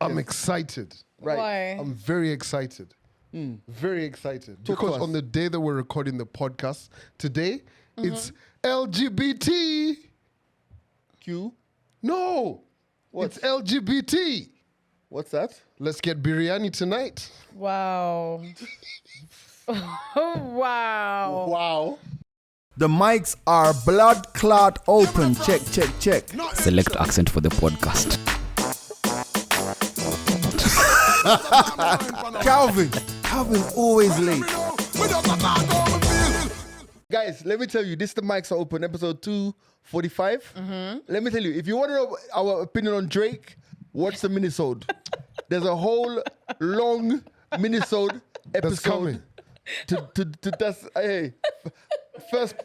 I'm excited. Right. Why? I'm very excited. Very excited. Because on the day that we're recording the podcast today, it's LGBT. Q. No. What? It's LGBT. What's that? Let's get biryani tonight. Wow. Wow. Wow. The mics are blood clot open. Check, check, check. Select accent for the podcast. Calvin always late. Guys, let me tell you, this is the mics are open, episode 245. Let me tell you, if you want to know our opinion on Drake, watch the minisode. There's a whole long minisode That's coming. episode. That's hey, first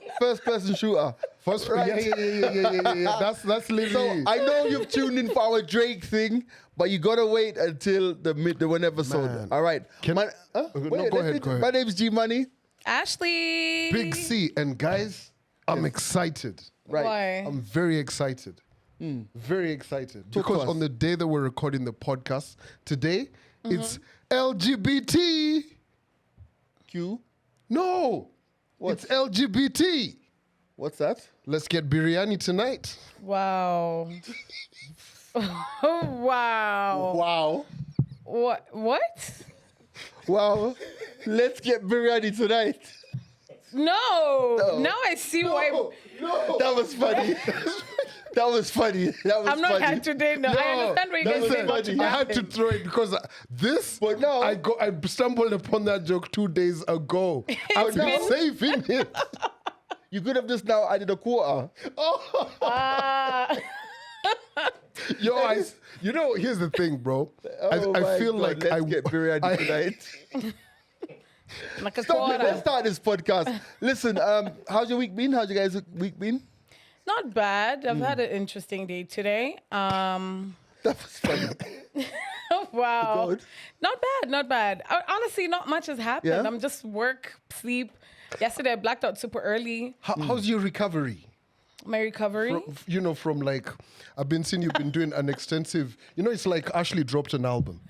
person shooter. First, Right. yeah. That's literally. So I know you've tuned in for our Drake thing, but you gotta wait until the one episode. Man. All right. Go ahead. My name's G Money. Ashley. Big C. And guys, I'm excited. Right. Why? I'm very excited. Very excited. Talk to Because us. on the day that we're recording the podcast today, it's LGBT. Q. No. What? It's LGBT. What's that? Let's get biryani tonight. Wow. Wow. Wow. What? Wow. Let's get biryani tonight. No. Now I see why. No. That was funny. That was funny. I'm not here today. No, I understand what you're saying. funny. I had to throw it because this. But no. I stumbled upon that joke 2 days ago. I've been been- saving it. You could have just now added a quarter. Yo, here's the thing, bro. I feel like let's get biryani tonight. Like a Stop it. quarter. Let's start this podcast. Listen, how's your week been? How's your guys' week been? Not bad. I've had an interesting day today. That was funny. Wow. Good. Not bad. Honestly, not much has happened. Yeah? I'm just work, sleep. Yesterday I blacked out super early. How's your recovery? My recovery. From like, I've been seeing you've been doing an extensive, it's like Ashley dropped an album.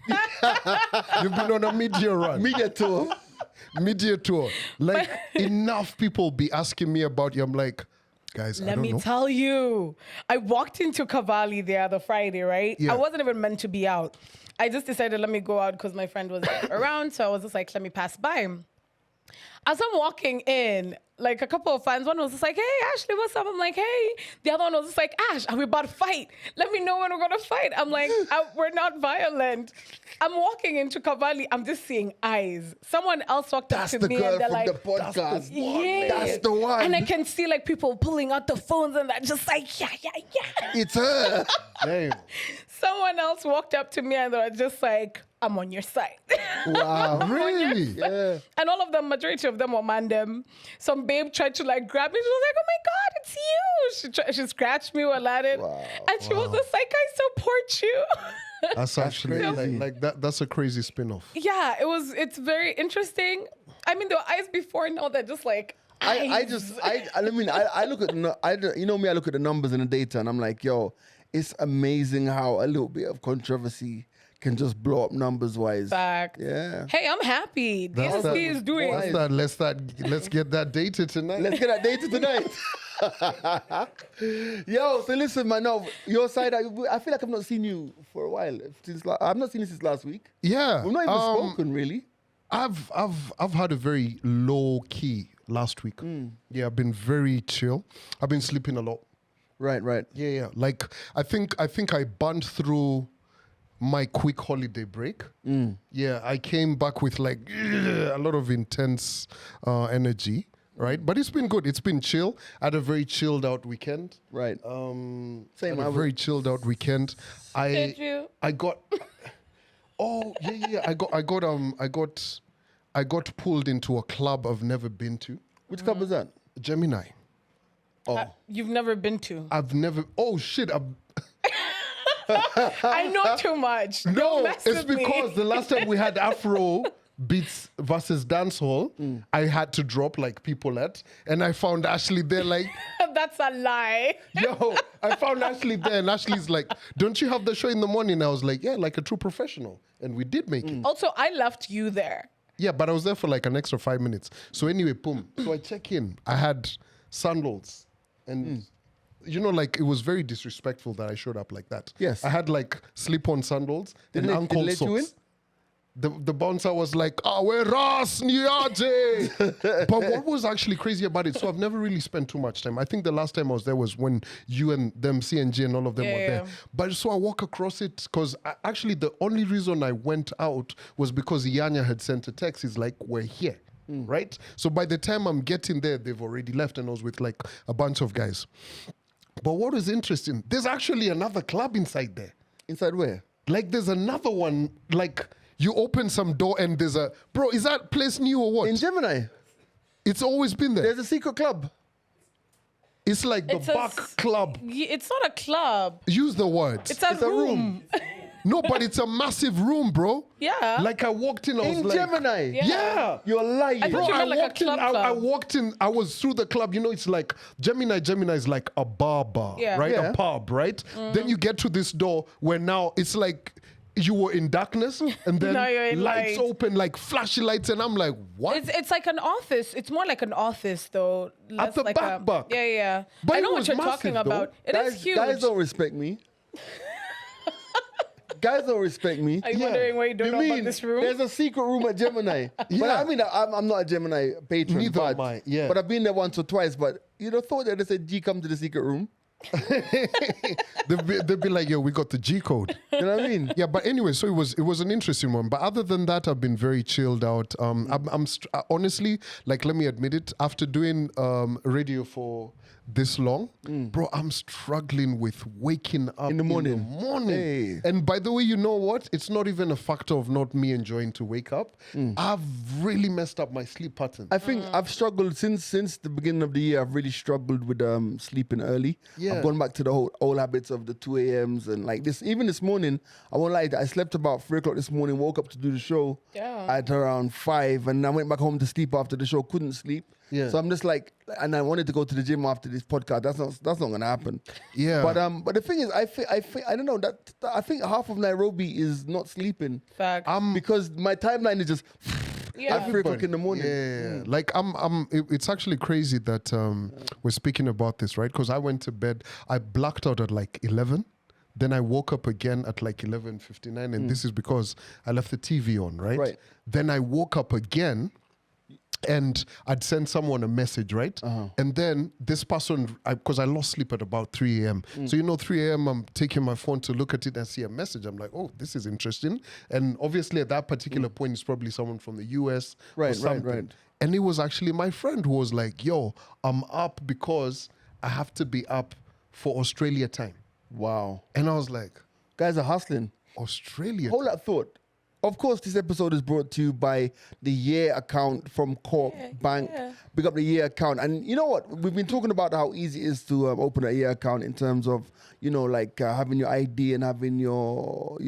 You've been on a media run. Media tour. Like, enough people be asking me about you. I'm like, guys, I Let don't me know. tell you, I walked into Cavalli the other Friday, right? Yeah. I wasn't even meant to be out. I just decided, let me go out because my friend was around. So I was just like, let me pass by. As I'm walking in, like a couple of fans, one was just like, hey, Ashley, what's up? I'm like, hey. The other one was just like, Ash, are we about to fight? Let me know when we're going to fight. I'm like, we're not violent. I'm walking into Cavalli. I'm just seeing eyes. Someone else walked That's up the to me girl and they're from like, the podcast. yeah. That's the one. And I can see like people pulling out the phones and they're just like, yeah. It's her. Damn. Someone else walked up to me and they were just like, I'm on your side. Wow. Really? Yeah. And all of them, majority of them were mandem. Some babe tried to like grab me. She was like, oh my God, it's you. She scratched me while at it. Wow. And she was just like, I support you. That's actually crazy. like that. That's a crazy spin-off. Yeah, it's very interesting. I mean, there were eyes before, now they're just like, I look at I look at the numbers and the data and I'm like, yo, it's amazing how a little bit of controversy can just blow up numbers wise. Fact. Yeah. Hey, I'm happy. That's DSP is doing it. Let's get that data tonight. Let's get that data tonight. Yo, so listen, man. No, your side. I feel like I've not seen you for a while. I've not seen you since last week. Yeah. We've not even spoken really. I've had a very low key last week. Yeah, I've been very chill. I've been sleeping a lot. Right. Yeah. Like I think I burned through my quick holiday break. Yeah, I came back with like a lot of intense energy. Right, but it's been good. It's been chill. I had a very chilled out weekend. Right. Same. Same, A very chilled out weekend. Did you? I got. Oh yeah. I got pulled into a club I've never been to. Which club was that? Gemini. You've never been to. I've never. Oh shit. I know too much. Don't No, mess it's with me. because the last time we had Afro beats versus dancehall, I had to drop like people at, and I found Ashley there like, That's a lie. yo, I found Ashley there, and Ashley's like, don't you have the show in the morning? I was like, yeah, like a true professional, and we did make it. Also, I left you there. Yeah, but I was there for like an extra 5 minutes. So anyway, boom. So I check in. I had sandals, and you know, like it was very disrespectful that I showed up like that. Yes. I had like slip-on sandals and Did ankle they let you in? socks. The bouncer was like, we're Ross Niaje. But what was actually crazy about it, so I've never really spent too much time. I think the last time I was there was when you and them, CNG and all of them were there. But so I walk across it because actually the only reason I went out was because Yanya had sent a text. He's like, we're here, right? So by the time I'm getting there, they've already left, and I was with like a bunch of guys. But what was interesting, there's actually another club inside there. Inside where? Like there's another one, like... You open some door and there's a... Bro, is that place new or what? In Gemini. It's always been there. There's a secret club. It's like the back club. It's not a club. Use the words. It's a room. No, but it's a massive room, bro. Yeah. Like I walked in, I was In like... Gemini. Yeah. You're lying. I Bro, thought you I meant like a walked in, club I club. walked in, I was through the club. You know, it's like Gemini is like a bar, Yeah. right? Yeah. A pub, right? Then you get to this door where now it's like... You were in darkness, and then Now you're in lights light. open, like flashy lights, and I'm like, what? It's like an office. It's more like an office, though. Less the like back. Yeah, yeah. But I it know what was you're massive, talking though. about. It is huge. Guys don't respect me. Guys don't respect me. Are you wondering why you don't know about this room? There's a secret room at Gemini. But Yeah. I mean, I'm not a Gemini patron. Neither but, am I, yeah. But I've been there once or twice. But you know, thought that they said, G, come to the secret room. They'd be like, yo, we got the G code. You know what I mean? Yeah, but anyway, so it was an interesting one. But other than that, I've been very chilled out. Honestly, like, let me admit it, after doing radio for this long, bro, I'm struggling with waking up In the morning. Hey. And by the way, you know what? It's not even a factor of not me enjoying to wake up. I've really messed up my sleep pattern. I think I've struggled since the beginning of the year. I've really struggled with sleeping early. Yeah. I've gone back to the whole old habits of the 2 a.m.s and like this. Even this morning, I won't lie, I slept about 3 o'clock this morning, woke up to do the show at around 5, and I went back home to sleep after the show, couldn't sleep. Yeah. So I'm just like, and I wanted to go to the gym after this podcast. That's not gonna happen. Yeah. But the thing is, I don't know that I think half of Nairobi is not sleeping. Fact. Because my timeline is just Yeah. at 3 o'clock in the morning. Yeah, like it's actually crazy that we're speaking about this, right? Because I went to bed, I blacked out at like 11. Then I woke up again at like 11:59, and this is because I left the TV on, right? Right. Then I woke up again, and I'd send someone a message, right? And then this person, because I lost sleep at about 3 a.m. So, 3 a.m., I'm taking my phone to look at it and see a message. I'm like, oh, this is interesting. And obviously at that particular point, it's probably someone from the US or Right, something. right. And it was actually my friend who was like, yo, I'm up because I have to be up for Australia time. Wow. And I was like, Guys are hustling. Australia Hold that thought. Of course, this episode is brought to you by the Year account from Corp Bank. Big up the Year account. And you know what? We've been talking about how easy it is to open a Year account in terms of, having your ID and having your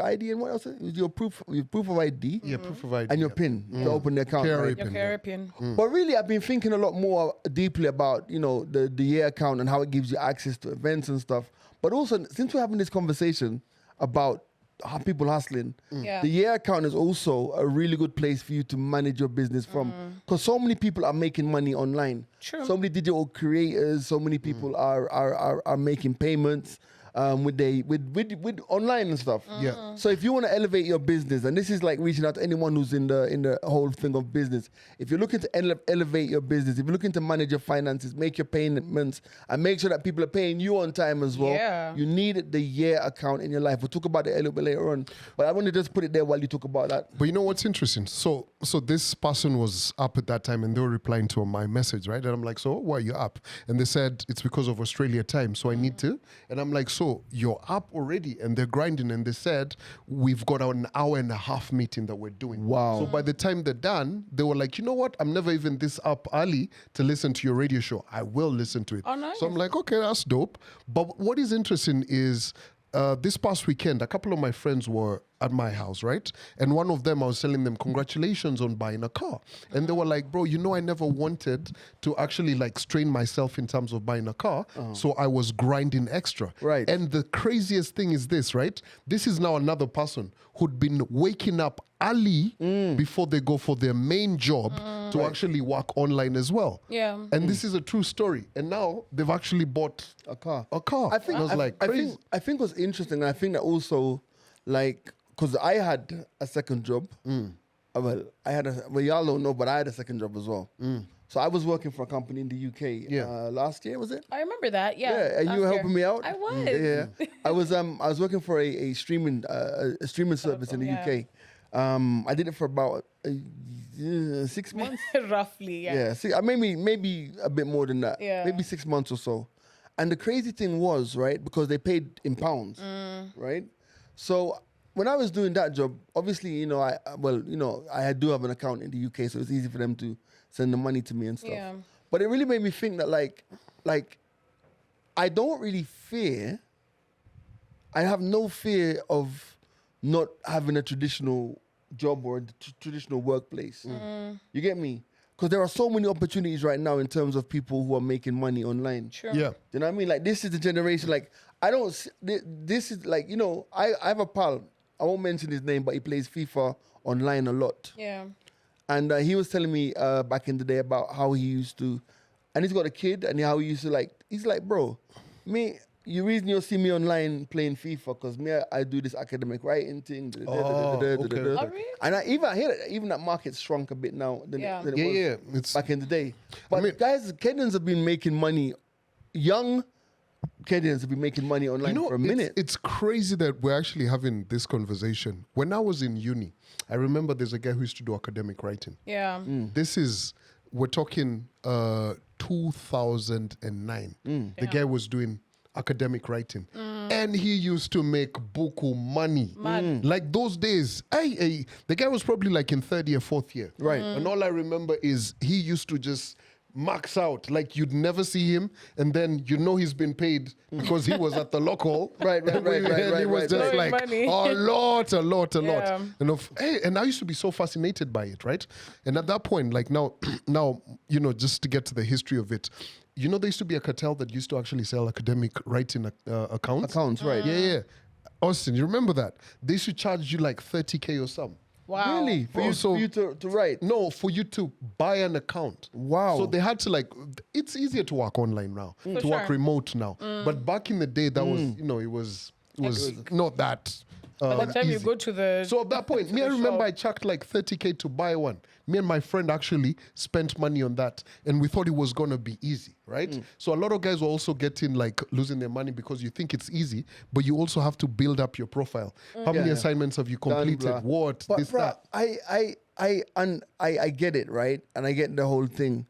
ID and what else? Your proof of ID. Yeah, proof of ID. And your PIN to open the account. KRA right? Your Caribbean. But really, I've been thinking a lot more deeply about, the Year account and how it gives you access to events and stuff. But also, since we're having this conversation about how people hustling, Yeah. the Year account is also a really good place for you to manage your business from. Because so many people are making money online. True. So many digital creators, so many people are making payments. With online and stuff. Yeah. So if you want to elevate your business, and this is like reaching out to anyone who's in the whole thing of business. If you're looking to elevate your business, if you're looking to manage your finances, make your payments, and make sure that people are paying you on time as well, Yeah. you need the Year account in your life. We'll talk about it a little bit later on. But I want to just put it there while you talk about that. But you know what's interesting? So this person was up at that time and they were replying to my message, right? And I'm like, so why are you up? And they said, it's because of Australia time, so I need to. And I'm like, so you're up already? And they're grinding. And they said, we've got an hour and a half meeting that we're doing. Wow. So by the time they're done, they were like, you know what? I'm never even this up early to listen to your radio show. I will listen to it. Oh, nice. So I'm like, okay, that's dope. But what is interesting is this past weekend, a couple of my friends were at my house, right? And one of them, I was telling them, congratulations on buying a car. And they were like, bro, you know, I never wanted to actually like strain myself in terms of buying a car. So I was grinding extra. Right. And the craziest thing is this, right? This is now another person who'd been waking up early before they go for their main job to actually work online as well. Yeah. And this is a true story. And now they've actually bought A car. a car. I think And I was like, crazy. I think what's interesting, I think that also, like, because I had a second job. Well, y'all don't know, but I had a second job as well. So I was working for a company in the UK last year, was it? I remember that. Yeah. Yeah, and you were last helping year. me out. I was. Yeah, I was working for a streaming service in the UK. I did it for about 6 months. Roughly, yeah. Yeah, see, maybe a bit more than that. Yeah. Maybe 6 months or so. And the crazy thing was, right, because they paid in pounds, right? So when I was doing that job, obviously, you know, I do have an account in the UK, so it's easy for them to send the money to me and stuff. Yeah. But it really made me think that, like, I don't really fear. I have no fear of not having a traditional job or a traditional workplace. You get me? Because there are so many opportunities right now in terms of people who are making money online. Sure. Yeah. You know what I mean? Like, this is the generation, like, I don't, this is like, you know, I have a pal, I won't mention his name, but he plays FIFA online a lot. Yeah. And he was telling me back in the day about how he used to, and he's got a kid, and how he used to, like, he's like, bro, you reason you'll see me online playing FIFA, because I do this academic writing thing. Oh, okay. Oh, really? And I hear that even that market's shrunk a bit now than Yeah. it Yeah, was it's- back in the day. But mean- guys, Kenyans have been making money, young Kenyans have been making money online for a minute. It's crazy that we're actually having this conversation. When I was in uni, I remember there's a guy who used to do academic writing. Yeah. We're talking 2009. The guy was doing academic writing. And he used to make buku money. Like those days, the guy was probably like in third year, fourth year. Right. And all I remember is he used to just max out, like you'd never see him, and then you know he's been paid because he was at the local. Right. And he was just Blowing like money. a lot. Yeah. And I used to be so fascinated by it, right? And at that point, like now, you know, just to get to the history of it, you know, there used to be a cartel that used to actually sell academic writing accounts. Accounts, right. Yeah. Austin, you remember that? They used to charge you like 30K or something. Wow. Really? For you to write? No, for you to buy an account. Wow. So they had to it's easier to work online now, to For work sure. remote now. But back in the day, that was, you know, it was not that By the time you easy. go to the So at that point, me, I the remember shop. I chucked like 30K to buy one. Me and my friend actually spent money on that, and we thought it was gonna be easy, right? So a lot of guys were also getting like losing their money because you think it's easy, but you also have to build up your profile. How many Yeah. assignments have you completed? blah. What? But This, bro, that. I get it, right? And I get the whole thing.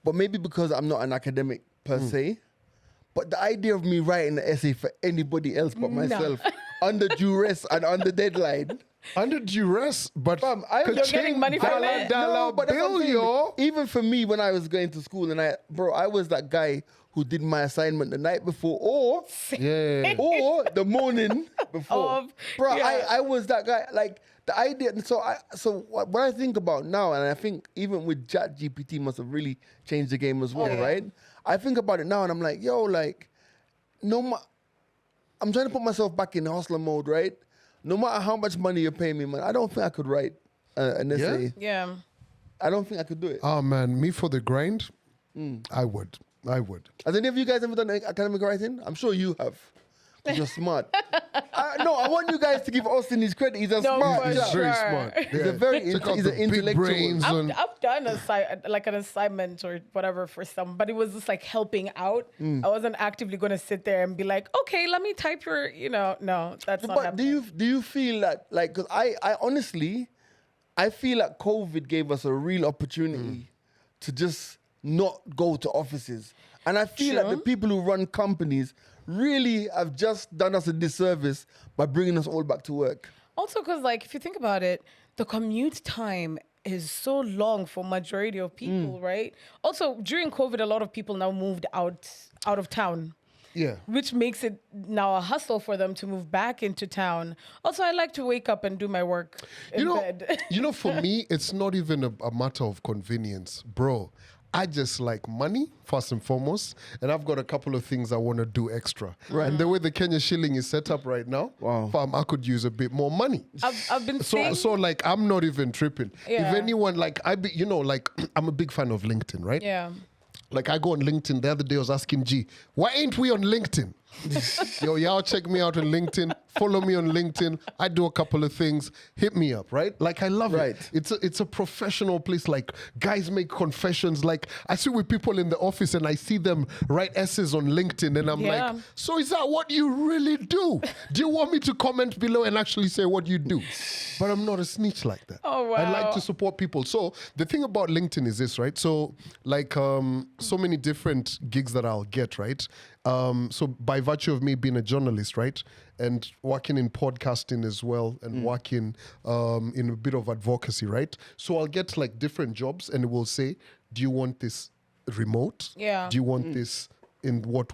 But maybe because I'm not an academic per se, but the idea of me writing an essay for anybody else but myself under duress and under deadline. Under duress, but Fam, You're getting money from it? dollar but that's what I'm bill, saying. yo. Even for me, when I was going to school, and I was that guy who did my assignment the night before, or Yeah. the morning before. Bro, yeah. I was that guy. Like the idea. So what I think about now, and I think even with ChatGPT must have really changed the game as well, yeah. right? I think about it now, and I'm like, yo, like, I'm trying to put myself back in hustler mode, right? No matter how much money you're paying me, man, I don't think I could write an essay. Yeah. I don't think I could do it. Oh man, me for the grind, I would. Has any of you guys ever done academic writing? I'm sure you have. 'Cause you're smart. No, I want you guys to give Austin his credit. He's a No, smart for He's chap. very Sure. smart. He's Yeah. a very Check out he's the an big intellectual. brains. I've done an assignment or whatever for some, but it was just like helping out. I wasn't actively going to sit there and be like, okay, let me type your, no, that's not But happening. do you feel that, like, because I honestly, I feel like COVID gave us a real opportunity to just not go to offices. And I feel like the people who run companies really have just done us a disservice by bringing us all back to work. Also, because like if you think about it, the commute time is so long for majority of people, right? Also, during COVID, a lot of people now moved out of town. Yeah. which makes it now a hustle for them to move back into town. Also, I like to wake up and do my work in bed. For me, it's not even a matter of convenience, bro. I just like money, first and foremost, and I've got a couple of things I want to do extra. Right. And the way the Kenya shilling is set up right now, fam, I could use a bit more money. I've been saying... So like, I'm not even tripping. Yeah. If anyone, like, I'm a big fan of LinkedIn, right? Yeah. Like, I go on LinkedIn. The other day I was asking G, why ain't we on LinkedIn? Yo, y'all check me out on LinkedIn. Follow me on LinkedIn. I do a couple of things. Hit me up, right? Like, I love it. It's a professional place. Like, guys make confessions. Like, I sit with people in the office and I see them write essays on LinkedIn and I'm like, so is that what you really do? Do you want me to comment below and actually say what you do? But I'm not a snitch like that. Oh, wow. I like to support people. So the thing about LinkedIn is this, right? So like so many different gigs that I'll get, right? So by virtue of me being a journalist, right, and working in podcasting as well, and working in a bit of advocacy, right? So I'll get like different jobs, and it will say, "Do you want this remote? Yeah. Do you want this in what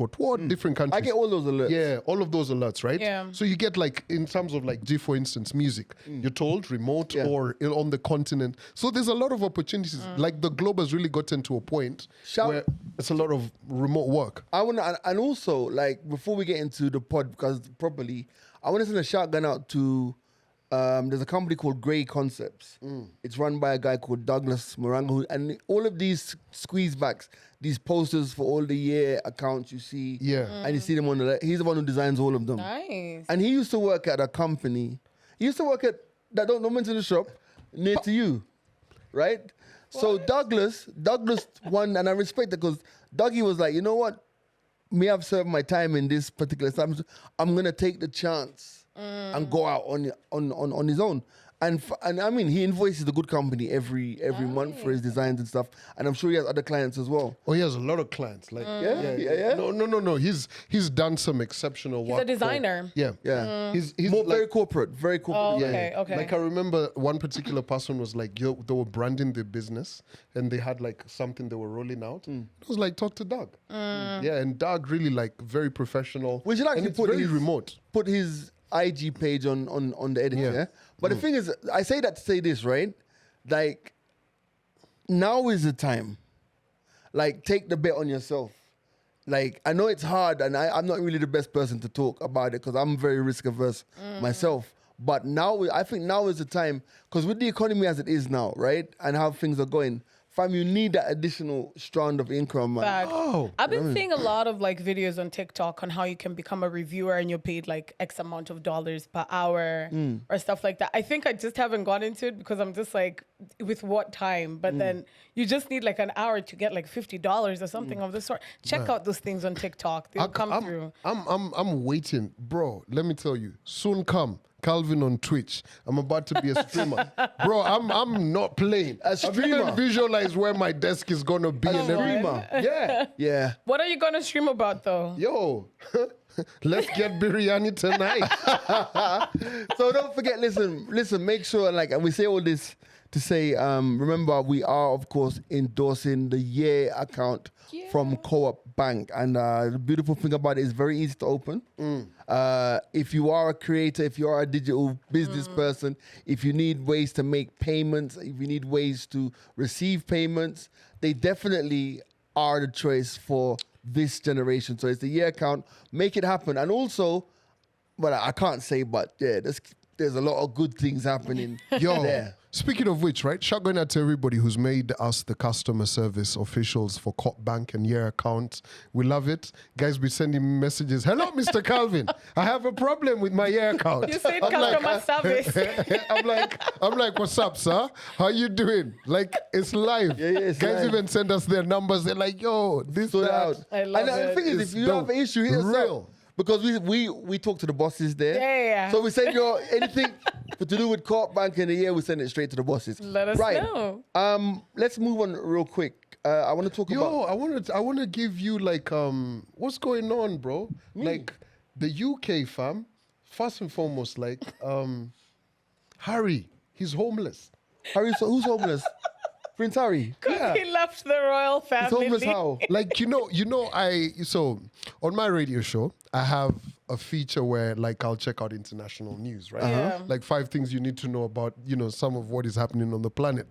different countries?" I get all those alerts. Yeah, all of those alerts, right? Yeah. So you get like in terms of like for instance, music. You're told remote or on the continent. So there's a lot of opportunities. Like the globe has really gotten to a point where it's a lot of remote work. I want to, and also like before we get into the pod, because properly, I want to send a shotgun out to. There's a company called Grey Concepts. It's run by a guy called Douglas Morango, and all of these squeeze backs, these posters for all the year accounts you see, and you see them on he's the one who designs all of them. Nice. And he used to work at a company. He used to work at that don't mention the shop near to you, right? So Douglas won, and I respect it because Dougie was like, you know what? Me, I've served my time in this particular time. I'm gonna take the chance and go out on his own. And I mean, he invoices the good company every month for his designs and stuff. And I'm sure he has other clients as well. Oh, he has a lot of clients. Like, Yeah. No. He's done some exceptional work. He's a designer. He's More like, very corporate. Oh, okay. Like I remember one particular person was like, they were branding their business and they had like something they were rolling out. It was like, talk to Doug. Yeah, and Doug really like very professional. We should actually and it's very remote. Put his IG page on the edit, yeah? But the thing is, I say that to say this, right? Like, now is the time. Like, take the bet on yourself. Like, I know it's hard, and I'm not really the best person to talk about it because I'm very risk averse myself. But now, I think now is the time, because with the economy as it is now, right? And how things are going, fam, you need that additional strand of income, man. Fact. I've been seeing a lot of like videos on TikTok on how you can become a reviewer and you're paid like X amount of dollars per hour or stuff like that. I think I just haven't got into it because I'm just like, with what time? But then you just need like an hour to get like $50 or something of the sort. Check out those things on TikTok. They'll come through. I'm waiting, bro. Let me tell you, soon come. Calvin on Twitch. I'm about to be a streamer. Bro, I'm not playing. A streamer. I can visualize where my desk is going to be. A streamer. Yeah. Yeah. What are you going to stream about though? Yo, let's get biryani tonight. So don't forget, listen, make sure, like, and we say all this to say, remember, we are, of course, endorsing the year account from Co-op Bank. And the beautiful thing about it is very easy to open. If you are a creator, if you are a digital business person, if you need ways to make payments, if you need ways to receive payments, they definitely are the choice for this generation. So it's the year account. Make it happen. And also, well, I can't say, but yeah, there's a lot of good things happening there. Speaking of which, right, shout out to everybody who's made us the customer service officials for Co-op Bank and Year Account. We love it. Guys be sending me messages. Hello, Mr. Calvin. I have a problem with my Year Account. You said customer service. I'm like, what's up, sir? How you doing? Like, it's live. Yeah, it's Guys live. even send us their numbers. They're like, yo, this, Sort it that. out. I love And the it. thing is, It's if you dope. have an issue, hit us Real. up. Because we talk to the bosses there. Yeah. So we send your anything to do with Co-op Bank in the year, we send it straight to the bosses. Let us right. know. Let's move on real quick. I want to talk about. I want to give you like what's going on, bro? Like the UK fam. First and foremost, like Harry, he's homeless. Harry, so who's homeless? Prince Harry. Because he left the royal He's family. homeless how? Like so on my radio show I have a feature where like I'll check out international news, right? Yeah. Like 5 things you need to know about some of what is happening on the planet.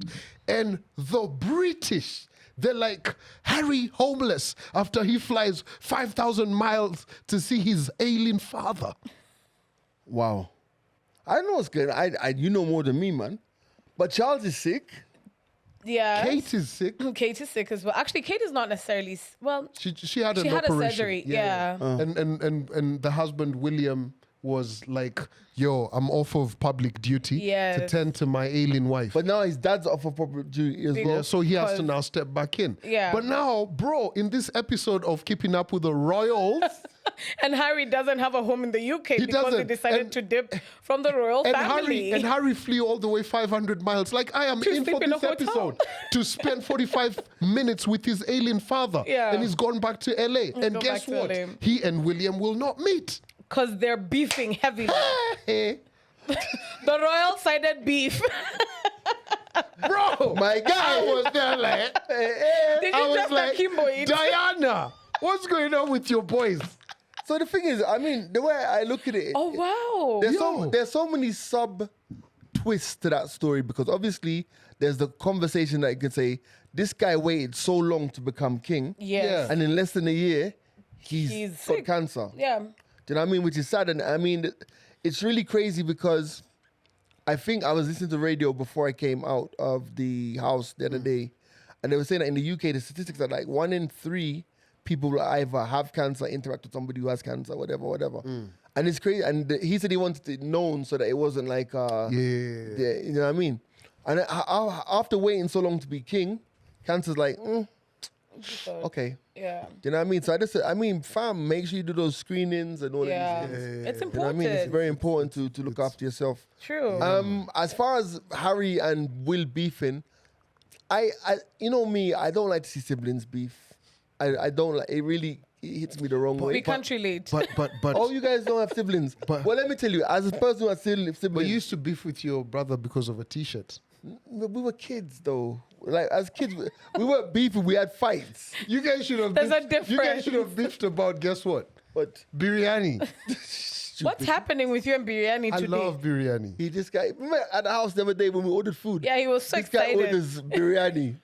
And the British, they're like, Harry homeless after he flies 5,000 miles to see his ailing father. Wow. I don't know what's good. You know more than me, man. But Charles is sick. Yeah. Kate is sick. Kate is sick as well. Actually, Kate is not necessarily well. She had an She had a operation. surgery, yeah. And the husband William was like, yo, I'm off of public duty to Yes. tend to my ailing wife. But now his dad's off of public duty as Yeah, well. so he has to Because- now step back in. Yeah. But now, bro, in this episode of Keeping Up with the Royals, And Harry doesn't have a home in the UK because he doesn't. decided And- to dip from the royal family. Harry flew all the way 500 miles. Like, I am To in sleep for in a this hotel. episode to spend 45 minutes with his alien father. Yeah. And he's gone back to LA. And gone guess back to what? LA. He and William will not meet. Because they're beefing heavily. Hey, The royal-sided beef. bro, My guy. I was there like, Did I you was just like, like Kimbo eat? Diana, what's going on with your boys? So the thing is, I mean, the way I look at it, Oh, wow. there's so many sub twists to that story because obviously there's the conversation that you could say this guy waited so long to become king, Yes. and in less than a year, he's He's got sick. cancer. Yeah. Do you know what I mean? Which is sad, and I mean, it's really crazy because I think I was listening to radio before I came out of the house the other day, and they were saying that in the UK the statistics are like 1 in 3 people will either have cancer, interact with somebody who has cancer, whatever. And it's crazy. And he said he wanted it known so that it wasn't like, you know what I mean? And after waiting so long to be king, cancer's like, okay. Yeah. Do you know what I mean? So fam, make sure you do those screenings and all Yeah. of these things. It's You know what I important. mean? It's very important to look after yourself. True. As far as Harry and Will beefing, I you know me, I don't like to see siblings beef. I don't like it. Really hits me the wrong way. we can't relate. But Oh, you guys don't have siblings. But- Well, let me tell you, as a person who has siblings, but you used to beef with your brother because of a T-shirt. we were kids though. Like as kids, we weren't beefing. We had fights. You guys should have. There's a You guys should have difference. beefed about guess what? But Biryani. What's happening with you and biryani I today? love biryani. this guy, remember at the house the other day when we ordered food. Yeah, he was so This guy excited. orders biryani.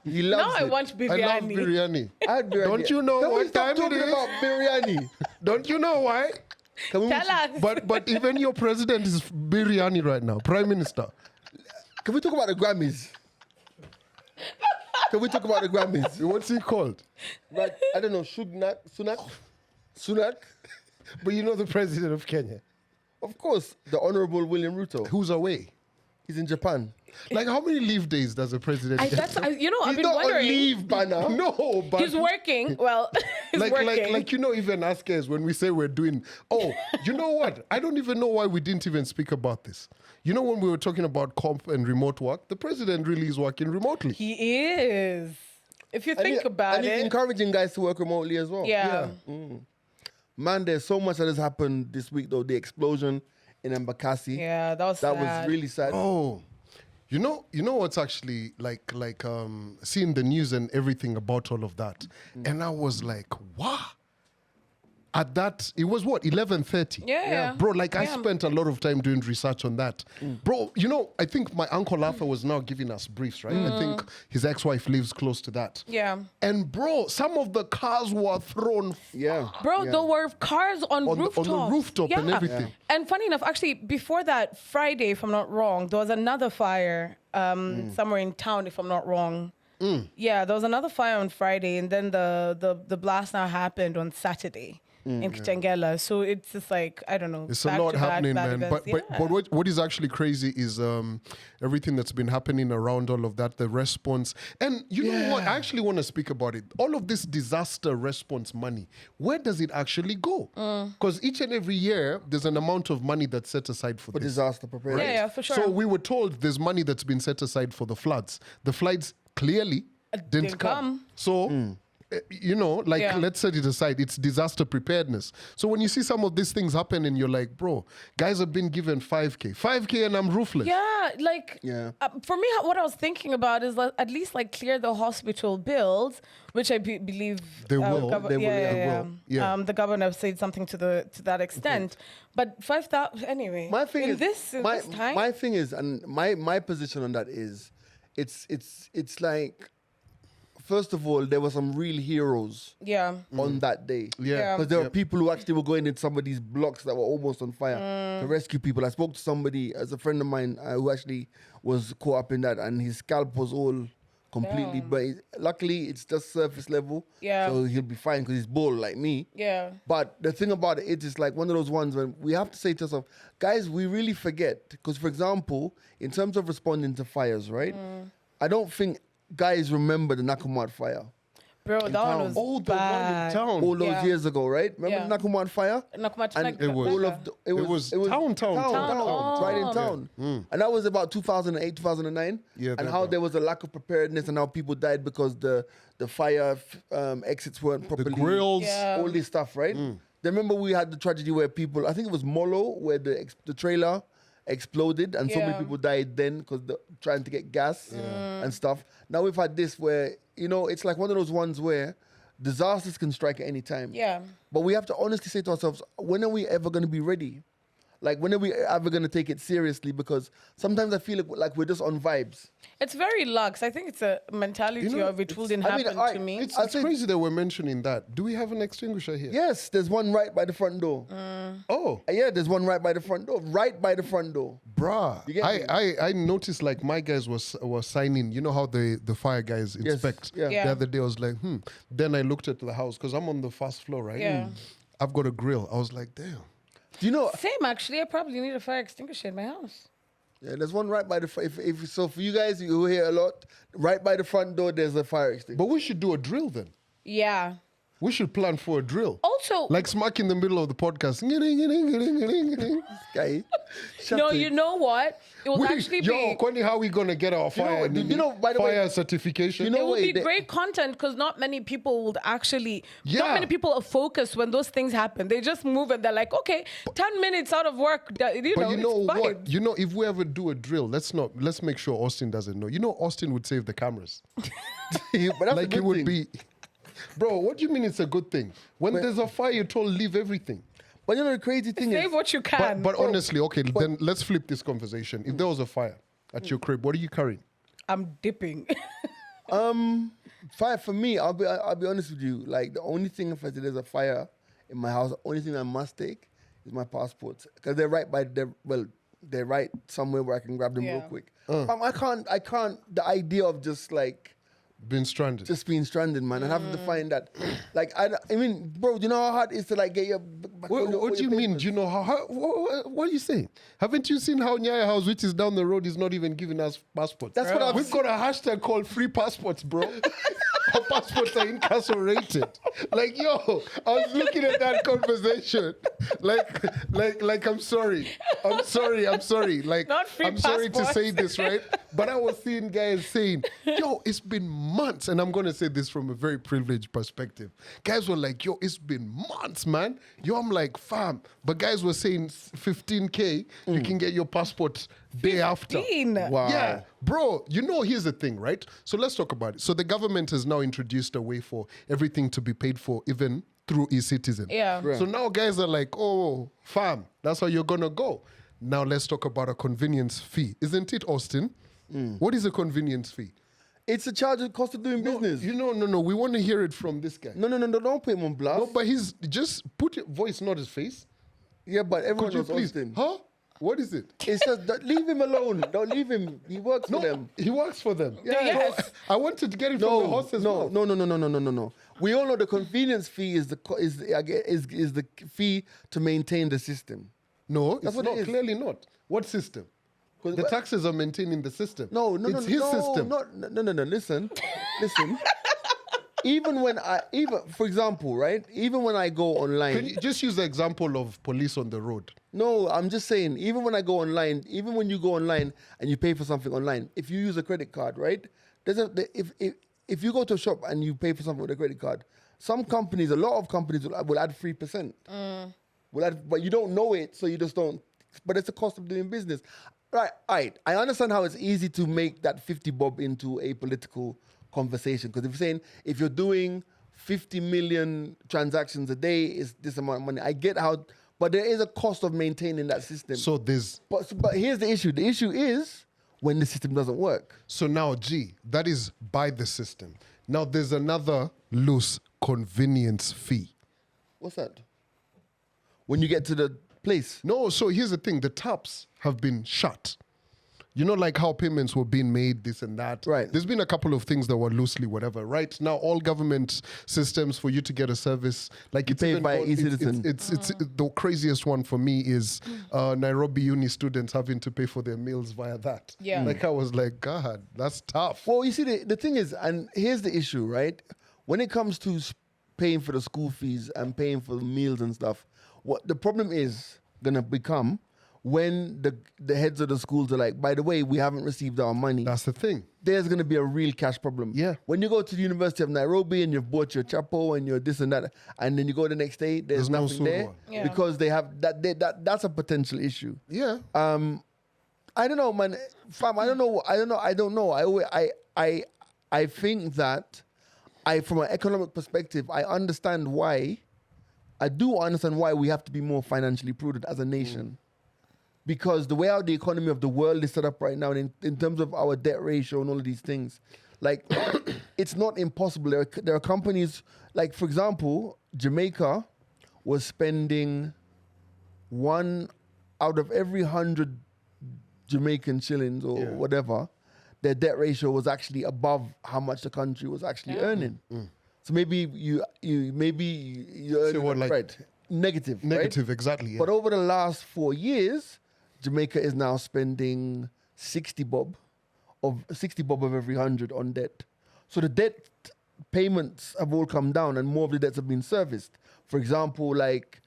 He Now loves I it. want I love biryani. biryani. I had biryani. Don't you know Can we what stop time it talking is? about biryani? Don't you know why? Can we, Tell us. But even your president is biryani right now, prime minister. can we talk about the Grammys? Can we talk about the Grammys? What's he called? Right, I don't know, Sunak? But you know the president of Kenya, Of course, the Honorable William Ruto. who's away. He's in Japan. Like how many leave days does a president get? I've He's been not on wondering. leave, Banner. No, but He's working. Well, he's working. like you know, even us guys when we say we're doing. Oh, you know what? I don't even know why we didn't even speak about this. You know, when we were talking about comp and remote work, the president really is working remotely. He is. If you think about and he's it. encouraging guys to work remotely as well. Yeah. Man, there's so much that has happened this week, though. The explosion in Embakasi. Yeah, that was That sad. was really sad. Oh, you know what's actually like seeing the news and everything about all of that, and I was like, wow. At that, it was what 11:30. Yeah. Bro. Like I Yeah. spent a lot of time doing research on that, bro. You know, I think my uncle Arthur was now giving us briefs, right? I think his ex-wife lives close to that. Yeah. And bro, some of the cars were thrown Yeah. Bro, there were cars on on rooftops. the rooftop and Yeah. everything. And funny enough, actually, before that Friday, if I'm not wrong, there was another fire somewhere in town, if I'm not wrong. Yeah, there was another fire on Friday, and then the blast now happened on Saturday in Kitengela. So it's just like, I don't know. It's a back lot to back happening, bad man. events. But Yeah. what is actually crazy is everything that's been happening around all of that, the response. And you know what? I actually want to speak about it. All of this disaster response money, where does it actually go? Because each and every year, there's an amount of money that's set aside for For this. disaster preparedness. Yeah, for sure. So we were told there's money that's been set aside for the floods. The floods clearly didn't didn't come. So you know, like Yeah. let's set it aside. It's disaster preparedness. So when you see some of these things happen and you're like, bro, guys have been given 5K and I'm roofless. Yeah, like Yeah. For me, what I was thinking about is at least like clear the hospital bills, which I believe They will. They will, Yeah, they will. Yeah. The governor said something to that extent. But 5,000 anyway. My thing in is this time. my thing is, and my position on that is, it's like, first of all, there were some real heroes Yeah. on that day. Yeah. Because there were Yep. people who actually were going in some of these blocks that were almost on fire to rescue people. I spoke to somebody, as a friend of mine, who actually was caught up in that, and his scalp was all completely. Damn. But luckily, it's just surface level. Yeah. So he'll be fine because he's bald like me. Yeah. But the thing about it is like one of those ones when we have to say to ourselves, guys, we really forget. Because, for example, in terms of responding to fires, right? I don't think guys remember the Nakamwat fire Bro, that one was Oh, the one in bad. town. all those Yeah. years ago, right? Remember the Nakamwat fire? Nakamwat, And like, it was- all of the, it was town. right in town. And that was about 2008, 2009. Yeah, and that how one. there was a lack of preparedness and how people died because the fire exits weren't The properly. grills. Yeah. All this stuff, right? Remember we had the tragedy where people, I think it was Molo, where the trailer exploded and so many Yeah. people died then because trying to get gas and stuff. Now we've had this where, you know, it's like one of those ones where disasters can strike at any time. Yeah. But we have to honestly say to ourselves, when are we ever going to be ready? Like, when are we ever going to take it seriously? Because sometimes I feel like we're just on vibes. It's very luxe. I think it's a mentality You know, of it wouldn't I mean, happen to me. It's I'll say- crazy that we're mentioning that. Do we have an extinguisher here? Yes, there's one right by the front door. Oh, Yeah, there's one right by the front door. Right by the front door. bruh. You get me? I noticed like my guys was signing. You know how the fire guys inspect. yeah. Yeah. The other day I was like, Then I looked at the house because I'm on the first floor, right? Yeah. I've got a grill. I was like, damn. Do you know? Same, actually. I probably need a fire extinguisher in my house. Yeah, there's one right by the if so for you guys who hear a lot, right by the front door there's a fire extinguisher. But we should do a drill then. Yeah. We should plan for a drill. Also, Like smack in the middle of the podcast. Guy, shut no, it. you know what? It would actually Yo, be. Kwani, how we gonna get our fire? by the way, fire certification. you know It would what, be they- great content because not many people would actually, Yeah. not many people are focused when those things happen. They just move and they're like, okay, 10 minutes out of work, you But know, you know it's fine. what? You know, if we ever do a drill, let's make sure Austin doesn't know. You know, Austin would save the cameras. but that's a Like good it would thing. be, bro. What do you mean it's a good thing? When there's a fire, you're told leave everything. But you know the crazy thing is, Save what you can. But honestly, okay, then let's flip this conversation. If there was a fire at your crib, what are you carrying? I'm dipping. fire for me, I'll be honest with you. Like the only thing if there's a fire in my house, the only thing I must take is my passports because they're right by they're right somewhere where I can grab them real Yeah. quick. I can't. The idea of just like Been stranded. just being stranded, man, and having to find that, like I mean, bro, do you know how hard it is to like get your back What, on your- what on do you your mean? papers? Do you know how what are you saying? Haven't you seen how Nyaya House, which is down the road, is not even giving us passports? That's what I'm We've got a hashtag called free passports, bro. Our passports are incarcerated. Like, yo, I was looking at that conversation. Like I'm sorry. Like, Not free I'm sorry to passports. say this, right? But I was seeing guys saying, yo, it's been months. And I'm going to say this from a very privileged perspective. Guys were like, yo, it's been months, man. Yo, I'm like, fam. But guys were saying 15K, you can get your passport day after. 15? Wow. Yeah, bro, you know, here's the thing, right? So let's talk about it. So the government has now introduced a way for everything to be paid for, even through e-citizen. Yeah. Right. So now guys are like, oh, fam, that's how you're going to go. Now let's talk about a convenience fee. Isn't it, Austin? What is a convenience fee? It's a charge of cost of doing business. No. We want to hear it from this guy. No, don't put him on blast. No, but he's just put your voice, not his face. Yeah, but everyone Could you knows please? Austin. Huh? What is it? It's just leave him alone. Don't leave him. He works for No, them. he works for them. Yes. So I wanted to get it from the horse's mouth. No. We all know the convenience fee is the fee to maintain the system. No, it's what it not. is. Clearly not. What system? The taxes are maintaining the system. No, it's his system. No. Listen. For example, right? Even when I go online. Can you just use the example of police on the road? No, I'm just saying, even when I go online, even when you go online and you pay for something online, if you use a credit card, right? If if you go to a shop and you pay for something with a credit card, some companies, a lot of companies will add 3%. But you don't know it, so you just don't. But it's the cost of doing business. Right. I understand how it's easy to make that 50 bob into a political conversation. Because if you're saying, if you're doing 50 million transactions a day, is this amount of money. I get how, but there is a cost of maintaining that system. So there's... But here's the issue. The issue is when the system doesn't work. So now, that is by the system. Now there's another loose convenience fee. What's that? When you get to the place. No, so here's the thing. The taps have been shut. You know, like how payments were being made, this and that. Right. There's been a couple of things that were loosely whatever. Right now, all government systems for you to get a service, like You it's pay even by gone- e-citizen. It's the craziest one for me is Nairobi uni students having to pay for their meals via that. Yeah. Like I was like, God, that's tough. Well, you see, the thing is, and here's the issue, right? When it comes to paying for the school fees and paying for the meals and stuff, what the problem is going to become when the heads of the schools are like, by the way, we haven't received our money. That's the thing. There's going to be a real cash problem. Yeah. When you go to the University of Nairobi and you've bought your chapo and your this and that, and then you go the next day, there's no nothing there surwa. Yeah. because they have that's a potential issue. Yeah. I don't know, man. Fam, I don't know. I think that from an economic perspective, I do understand why we have to be more financially prudent as a nation. Because the way how the economy of the world is set up right now, in terms of our debt ratio and all of these things, like, it's not impossible. There are companies, like, for example, Jamaica was spending 1 out of every 100 Jamaican shillings or whatever, their debt ratio was actually above how much the country was actually earning. So maybe you're earning what, like- right. Negative, Negative, right? exactly. Yeah. But over the last 4 years, Jamaica is now spending 60 bob of every 100 on debt. So the debt payments have all come down and more of the debts have been serviced. For example, like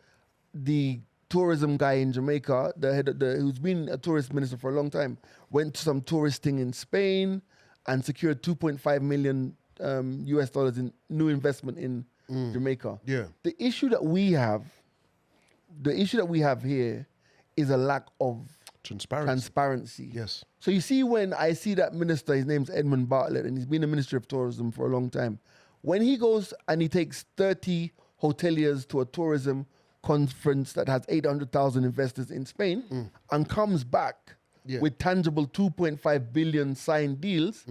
the tourism guy in Jamaica, who's been a tourist minister for a long time, went to some touristing in Spain and secured 2.5 million US dollars in new investment in Jamaica. Yeah. The issue that we have here is a lack of transparency. Yes. So you see, when I see that minister, his name's Edmund Bartlett, and he's been a Minister of Tourism for a long time. When he goes and he takes 30 hoteliers to a tourism conference that has 800,000 investors in Spain and comes back with tangible 2.5 billion signed deals,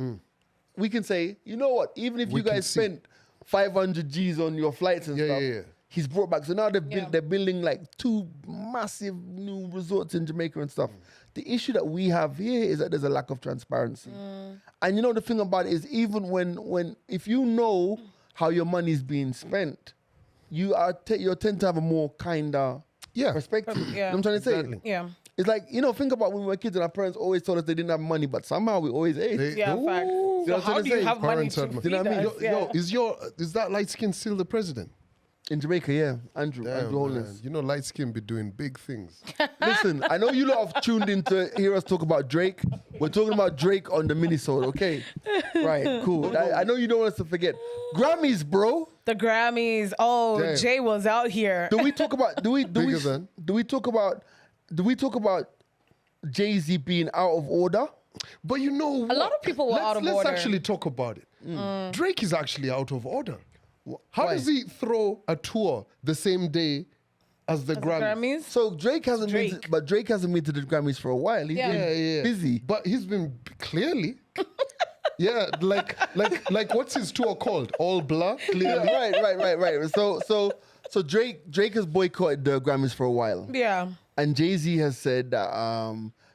we can say, you know what, even if We you can guys see. spent 500 G's on your flights and stuff, yeah. he's brought back. So now they're building like 2 massive new resorts in Jamaica and stuff. The issue that we have here is that there's a lack of transparency. And you know, the thing about it is, even when if you know how your money is being spent, you tend to have a more kinder perspective. You know what I'm trying to say? Exactly. Yeah. It's like, you know, think about when we were kids and our parents always told us they didn't have money, but somehow we always ate. Yeah, fact. You know So what I'm how trying do to you say? have money Parents to had money. feed You know what I mean? us? Yo, is that light skin still the president? In Jamaica, yeah. Andrew Damn, Holness. man. You know, light skin be doing big things. Listen, I know you lot have tuned in to hear us talk about Drake. We're talking about Drake on the minisode, okay? Right, cool. I know you don't want us to forget. Grammys, bro. The Grammys. Oh, Damn. Jay was out here. Do we talk about do we talk about Jay-Z being out of order? But you know what? A lot of people were out of let's order. actually talk about it. Drake is actually out of order. How Why? does he throw a tour the same day as the Grammys? Grammys. So Drake hasn't been to, Drake. but Drake hasn't been to the Grammys for a while. He's Yeah. been busy. But he's been clearly. Yeah, like what's his tour called? All Blur? Clearly. Right. So Drake has boycotted the Grammys for a while. Yeah. And Jay-Z has said that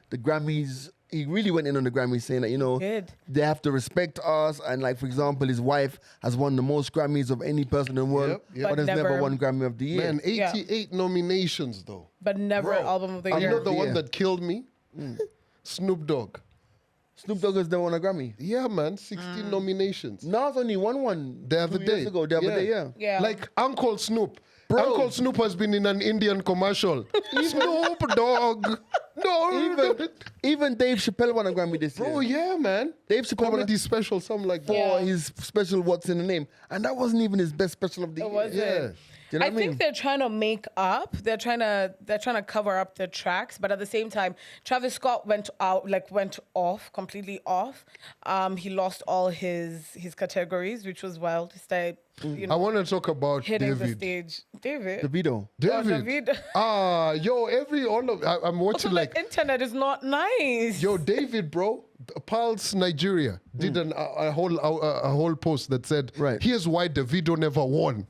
the Grammys, he really went in on the Grammys saying that, you know, Did. they have to respect us. And like, for example, his wife has won the most Grammys of any person in the world, Yep. but has But never never- won Grammy of the Year. Man, 88 nominations though. But never Bro, album of the and year. you know the Yeah. one that killed me? Snoop Dogg. Snoop Dogg has never won a Grammy. Yeah, man, 16 nominations. Nas only won one The other 2 day. years ago. The other day, yeah. Yeah. Like Uncle Snoop. Bro. Uncle Snoop has been in an Indian commercial. Snoop Dogg. No, Even Dave Chappelle won a Grammy this year. bro, yeah, man. Dave Chappelle won Comedy special, something like that. for Yeah. his special "What's in the Name," and that wasn't even his best special of the year. wasn't. Yeah. Do you know I what I mean? think they're trying to make up. They're trying to cover up the tracks, but at the same time, Travis Scott went off completely off. He lost all his categories, which was wild. He started, I want to talk about hitting the David. stage. David. The video. David. David. Yo, I'm Also, watching like, the internet is not nice. yo, David, bro. Pulse Nigeria did a whole post that said, Right. here's why Davido never won.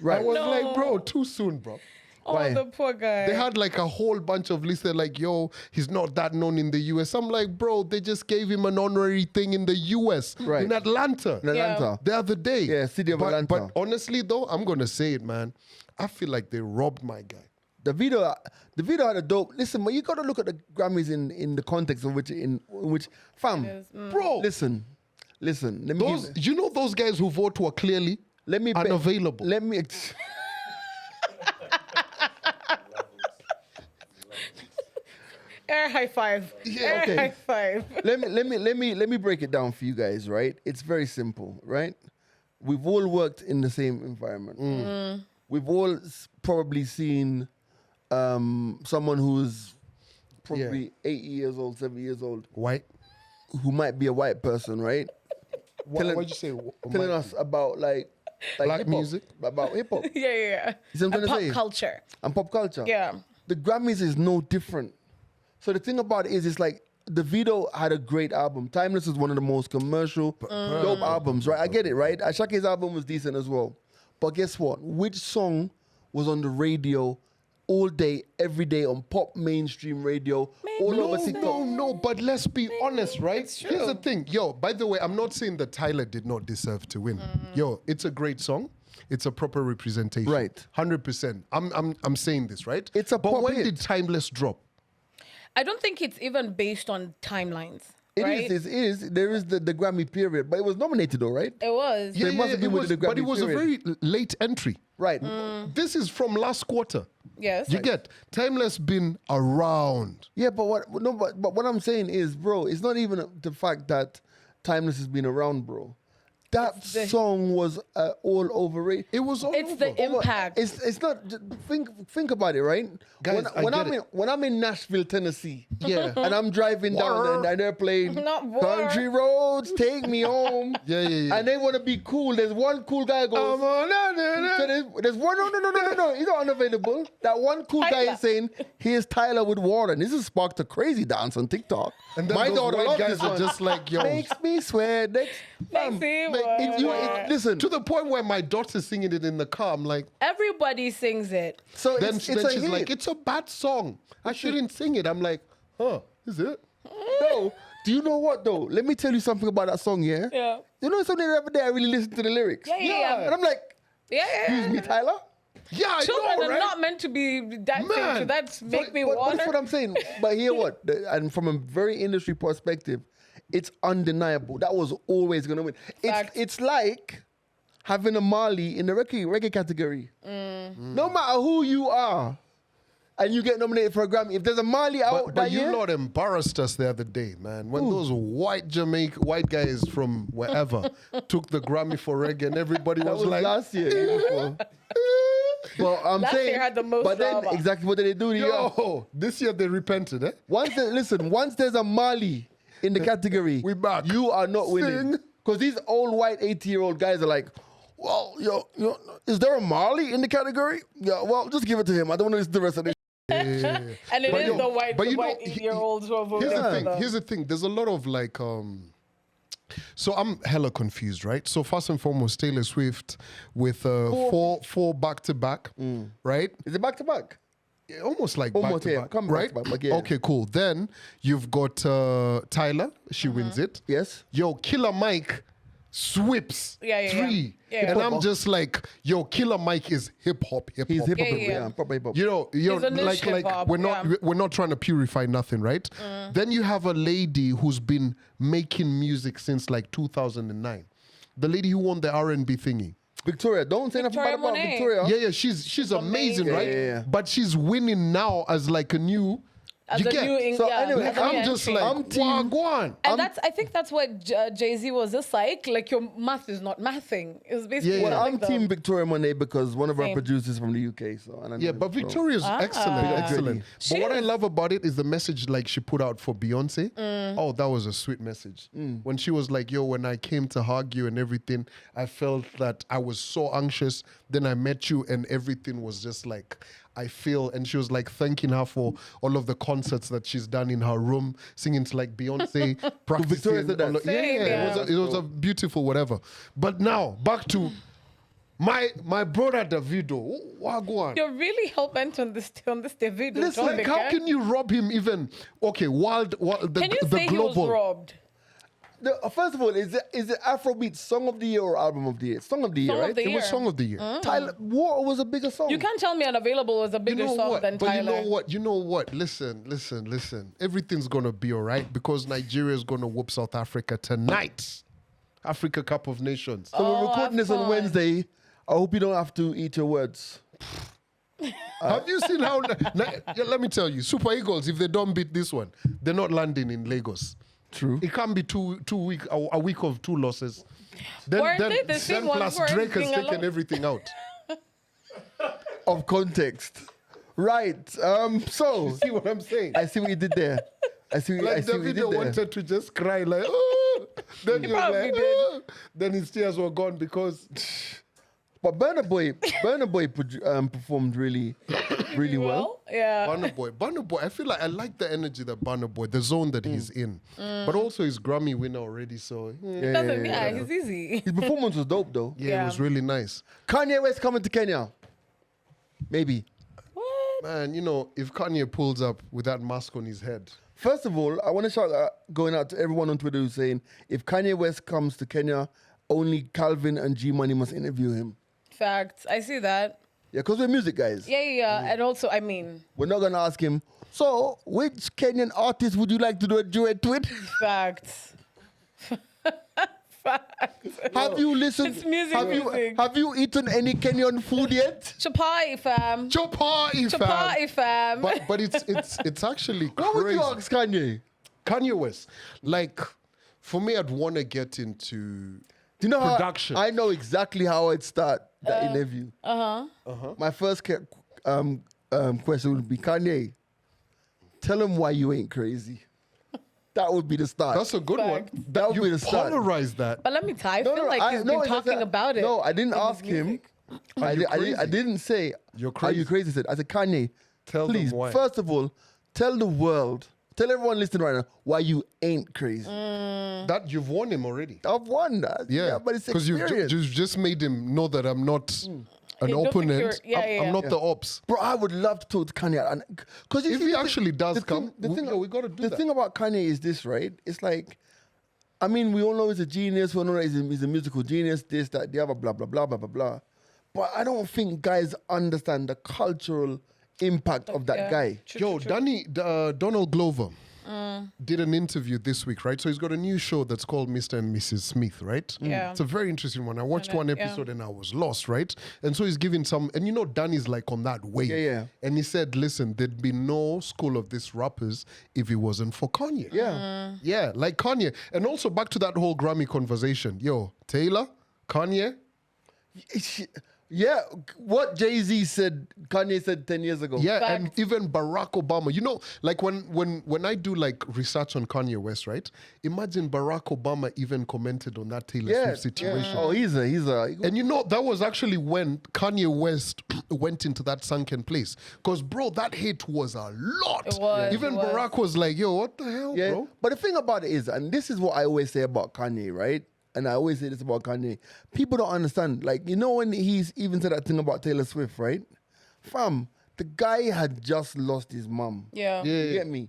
Right. I was No. like, bro, too soon, bro. Oh, Why? the poor guy. They had like a whole bunch of lists. They're like, yo, he's not that known in the US. I'm like, bro, they just gave him an honorary thing in the US, Right. in Atlanta, In Atlanta. the other day. Yeah, city of but, Atlanta. But honestly, though, I'm going to say it, man. I feel like they robbed my guy. The video had a dope. Listen, but you got to look at the Grammys in the context of which fam, Bro, listen. Let me those, you know those guys who vote were clearly unavailable. Let me. Air high five. Yeah, Air okay. high five. let me break it down for you guys, right? It's very simple, right? We've all worked in the same environment. We've all probably seen someone who's probably 80 years old, 70 years old, White? who might be a white person, right? Telling- What'd you say? Telling us about like Black hip-hop, music? about hip hop Yeah. You see what I'm And trying pop to say? culture. and pop culture. Yeah. The Grammys is no different. So the thing about it is, it's like the video had a great album. Timeless is one of the most commercial, dope albums, right? I get it, right? Ashake's album was decent as well. But guess what? Which song was on the radio all day, every day on pop mainstream radio, all over TikTok? No, but let's be honest, right? It's true. Here's the thing. Yo, by the way, I'm not saying that Tyler did not deserve to win. Yo, it's a great song. It's a proper representation. Right. 100%. I'm saying this, right? It's a But pop when hit. did Timeless drop? I don't think it's even based on timelines. It right? is. There is the Grammy period, but it was nominated though, right? It was. it must have been it with was, the but it Grammy was a very late entry. Right. This is from last quarter. Yes. You get Timeless been around. Yeah, but what I'm saying is, bro, it's not even the fact that Timeless has been around, bro. That It's the- song was all over it. It was all It's over. the impact. It's not. Think about it, right? Guys, when I'm in Nashville, Tennessee, Yeah. and I'm driving down and they're playing Not war. "Country Roads Take Me Home," Yeah. and they want to be cool. There's one cool guy goes. So there's one. No. He's not unavailable. That one cool guy Tyler. is saying, "Here's Tyler with Warren." This has sparked a crazy dance on TikTok. And then My those daughter white loves guys this are one. just like, yo. Makes me sweat. Listen. To the point where my daughter's singing it in the car. I'm like, Everybody sings it. So then, it's then a she's hit. like, it's a bad song. I shouldn't sing it. I'm like, huh, is it? No. Do you know what though? Let me tell you something about that song, yeah? Yeah. You know something the other day I really listened to the lyrics. Yeah. And I'm like, Yeah. excuse me, Tyler? Yeah, I Children know, are right? not meant to be dancing Man. to that. Make me But water. that's what I'm saying. But here what? And from a very industry perspective, it's undeniable. That was always gonna win. Fact. It's like having a Marley in the reggae category. No matter who you are, and you get nominated for a Grammy, if there's a Marley out But that you year, lot embarrassed us the other day, man. When those white guys from wherever took the Grammy for reggae and everybody that was was like, last year. year before. Well, I'm Last saying, year had the most but then drama. exactly what did they do? The year yo, this year they repented, eh? Once there's a Marley in the category, We back. you are not winning. Sing. Because these old white 80-year-old guys are like, well, yo, is there a Marley in the category? Yeah, well, just give it to him. I don't want to listen to the rest of this. And it But is yo, the white, but the you know, white 8-year-olds who are voting Here's the for thing. them. Here's the thing. There's a lot of like, so I'm hella confused, right? So first and foremost, Taylor Swift with four back to back, right? Is it back to back? Almost like Almost, back to yeah. back, Come back right? to back, but yeah. Okay, cool. Then you've got Tyler. She wins it. Yes. Yo, Killer Mike sweeps Yeah. 3. Yeah. And Hip-hop. I'm just like, yo, Killer Mike is hip hop. He's hip hop, Yeah. proper hip hop. You know, He's a niche like hip-hop, we're not trying to purify nothing, right? Then you have a lady who's been making music since like 2009. The lady who won the R&B thingy. Victoria, don't say nothing Victoria bad about Monet. Victoria. Yeah, she's amazing, amazing. right? Yeah. But she's winning now as like a new As You a get- new so anyway, as a new I'm just entry. like, Wagwan. And I think that's what Jay-Z was just like your math is not mathing. It's basically Yeah, Well, yeah. I'm Team Victoria Monet because one of our Same. producers from the UK. So and I know Yeah, him, but so- Victoria's excellent, Big up excellent. Jodie. But what I is. love about it is the message like she put out for Beyonce. Oh, that was a sweet message. When she was like, yo, when I came to hug you and everything, I felt that I was so anxious. Then I met you and everything was just like, I feel, and she was like thanking her for all of the concerts that she's done in her room, singing to like Beyonce, practicing. Victoria said that. all of- yeah, Same, it was a beautiful whatever. But now back to my brother Davido. Wagwan. You're really hell-bent on this David Listen, topic. how eh? can you rob him even? Okay, the Can you the say global. he was robbed? First of all, is it Afrobeat Song of the Year or Album of the Year? Song of the Year, Song of right? the It was year. Song of the Year. Tyler, what was a bigger song? You can't tell me Unavailable was a bigger song than But Tyler. you know what? Listen. Everything's gonna be all right because Nigeria is gonna whoop South Africa tonight. Africa Cup of Nations. So we're Oh, recording have this on fun. Wednesday. I hope you don't have to eat your words. Have you seen how? Yeah, let me tell you, Super Eagles. If they don't beat this one, they're not landing in Lagos. True. It can't be a week of 2 losses. Weren't they the same ones plus who were Drake has being taken alone? everything out. Of context. Right. So See what I'm saying? I see what you did there. I see what you Davido did there. wanted to just cry like, oh. Then he was probably like, did. oh. Then his tears were gone because But Burna Boy performed really well. Yeah. Burna Boy. I feel like I like the energy that Burna Boy, the zone that he's in, but also he's Grammy winner already. So Yeah, he's easy. His performance was dope though. it Yeah. was really nice. Kanye West coming to Kenya. Maybe. What? Man, if Kanye pulls up with that mask on his head, First of all, I want to shout out, going out to everyone on Twitter who's saying, if Kanye West comes to Kenya, only Calvin and G Money must interview him. Facts. I see that. Yeah, because we're music guys. Yeah. And also, I mean, We're not going to ask him, so which Kenyan artist would you like to do a duet with? facts. Facts. Have you listened? It's music, have music. have you eaten any Kenyan food yet? Chapai, fam. Chapai, Chapai, fam. But it's actually What would crazy. you ask Kanye? Kanye West, like for me, I'd want to get into Do you know production. how I know exactly how I'd start that interview? My first question would be, Kanye, tell him why you ain't crazy. That would be the start. That's a good one. Facts. That would be the start. Polarize that. But let me tell you, I feel like he's no, been talking it's- about it. No, I didn't in his ask him. music. I didn't say, You're are you crazy. crazy? I said, Kanye, Tell them please, why. first of all, tell the world, tell everyone listening right now why you ain't crazy. That you've won him already. I've won that. Yeah, but it's because experience. you've just made him know that I'm not an You don't think opponent. you're- yeah, yeah, I'm yeah. not the ops. Bro, I would love to talk to Kanye. Because If he actually does come, we gotta do the that. thing about Kanye is this, right? It's like, I mean, we all know he's a genius. We all know he's a musical genius, this, that, the other, blah, blah, blah, blah, blah, blah. But I don't think guys understand the cultural impact of that Yeah. guy. True, true. Donald Glover did an interview this week, right? So he's got a new show that's called Mr. and Mrs. Smith, right? Yeah. It's a very interesting one. I watched know, one yeah. episode and I was lost, right? And so he's giving some, and Danny's like on that wave. Yeah. And he said, listen, there'd be no school of these rappers if it wasn't for Kanye. Yeah. Yeah, like Kanye. And also back to that whole Grammy conversation. Yo, Taylor, Kanye, Yeah, what Jay-Z said, Kanye said 10 years ago. yeah, Fact. and even Barack Obama. Like when I do like research on Kanye West, right? Imagine Barack Obama even commented on that Taylor Yeah. Swift situation. Oh, he's a. And that was actually when Kanye West went into that sunken place. Because, bro, that hate was a lot. It was, Even it was. Barack was like, yo, what the hell, Yeah, bro? but the thing about it is, and this is what I always say about Kanye, right? And I always say this about Kanye. People don't understand. Like, when he's even said that thing about Taylor Swift, right? Fam, the guy had just lost his mum. Yeah. You get me?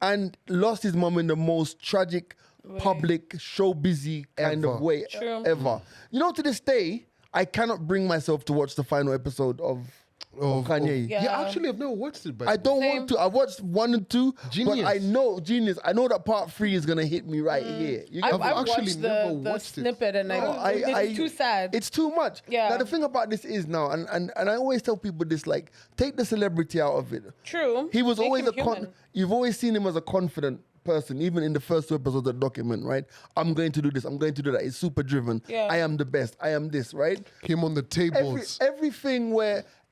And lost his mum in the most tragic, public, show-busy kind of Ever. way True. ever. To this day, I cannot bring myself to watch the final episode of of Kanye. Yeah, actually, I've never watched it. I don't Same. want to. I watched 1 and 2, Genius. but I know Genius. I know that part 3 is gonna hit me right here. You get I've me? I've actually watched never the watched it. snippet and it's too sad. It's too much. Yeah. Now the thing about this is now, and I always tell people this: like, take the celebrity out of it. True. He was Make always him a human. You've always seen him as a confident person, even in the first 2 episodes of the document, right? I'm going to do this. I'm going to do that. He's super driven. Yeah. I am the best. I am this, right? Him on the tables.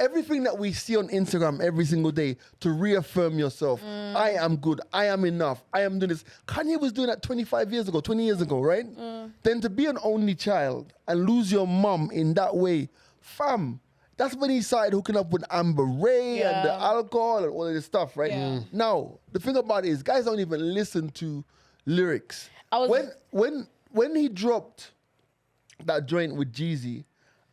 Everything that we see on Instagram every single day to reaffirm yourself. I am good. I am enough. I am doing this. Kanye was doing that 25 years ago, 20 years ago, right? Then to be an only child and lose your mum in that way, fam, that's when he started hooking up with Amber Ray and the Yeah. alcohol and all of this stuff, right? Yeah. Now, the thing about it is guys don't even listen to lyrics. I was- When he dropped that joint with Jeezy,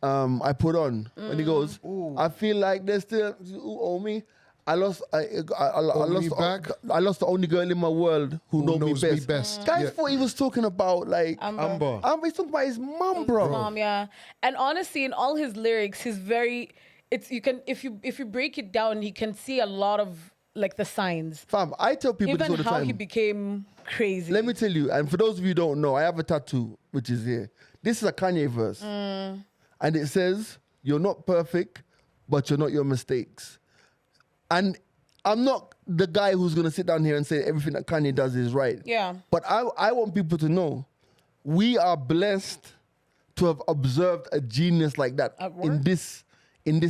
I put on when he goes, I feel like there's still who owe me. I lost the only girl in my world who knows me best. Guys Yeah. thought he was talking about like Amber. He's talking about his mom, bro. Yeah. And honestly, in all his lyrics, he's very. It's you can if you break it down, you can see a lot of like the signs. Fam, I tell people this all Even the how time. he became crazy. Let me tell you, and for those of you who don't know, I have a tattoo which is here. This is a Kanye verse, and it says, "You're not perfect, but you're not your mistakes." And I'm not the guy who's gonna sit down here and say everything that Kanye does is right. Yeah. But I want people to know we are blessed to have observed a genius like that At in work? this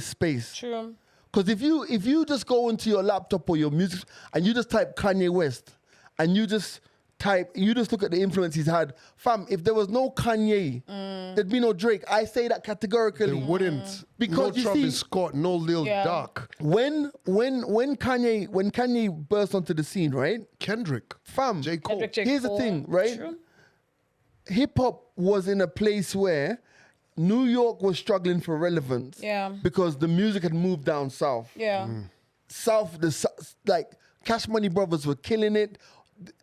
space. True. Because if you just go into your laptop or your music and you just type Kanye West and you just look at the influence he's had, fam, if there was no Kanye, there'd be no Drake. I say that categorically. They wouldn't. Because no you Travis see- Scott, no Lil Yeah. Durk. When Kanye burst onto the scene, right? Kendrick. Fam, J. Cole. Kendrick, J. here's the Cole. thing, right? True. Hip hop was in a place where New York was struggling for relevance. Yeah. Because the music had moved down south. Yeah. Like Cash Money Brothers were killing it.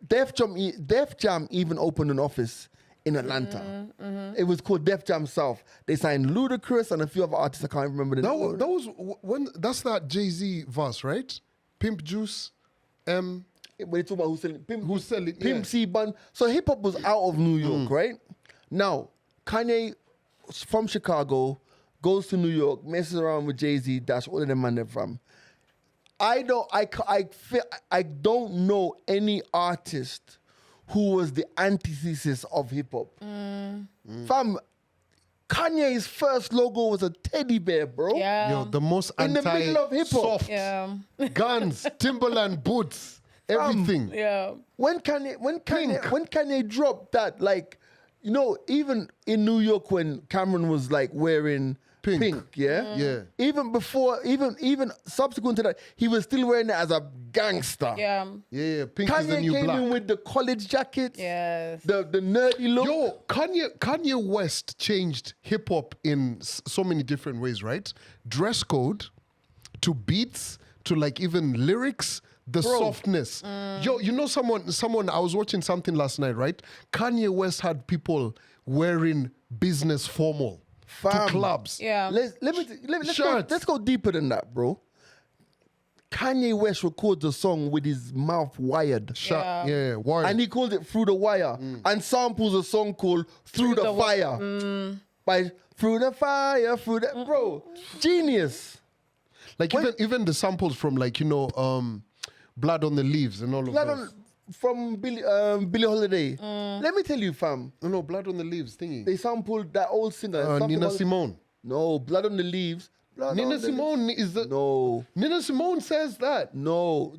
Def Jam even opened an office in Atlanta. It was called Def Jam South. They signed Ludacris and a few other artists. I can't remember the name. That was when. That's that Jay-Z verse, right? Pimp Juice, When they talk about who's selling Pimp yeah. C Bun. So hip hop was out of New York, right? Now Kanye from Chicago goes to New York, messes around with Jay-Z. That's all of them man they're from. I don't know any artist who was the antithesis of hip hop. Fam, Kanye's first logo was a teddy bear, bro. Yeah. Yo, the most In the middle of hip-hop. soft Yeah. guns, Timberland boots, everything. Yeah. When Kanye dropped that, like, you know, even in New York when Cameron was like wearing pink, yeah? Yeah. Even before, even subsequent to that, he was still wearing it as a gangster. Yeah. Yeah, pink is the Kanye new came black. in with the college jackets, Yes. the nerdy look. Yo, Kanye West changed hip hop in so many different ways, right? Dress code, to beats, to like even lyrics, the softness. Yo, you know someone. I was watching something last night, right? Kanye West had people wearing business formal to Fam. Yeah. clubs. Let's go deeper than that, bro. Kanye West records a song with his mouth wired. Yeah, wired. And he called it Through the Wire. And samples a song called Through the Fire. By Through the Fire, Bro, genius. like even the samples from like Blood on the Leaves and all of those. From Billie Holiday. Let me tell you, fam. No, Blood on the Leaves thingy. They sampled that old singer. something Nina called- Simone. No, Blood on the Leaves. Blood Nina on the Simone is the. No. Nina Simone says that. No,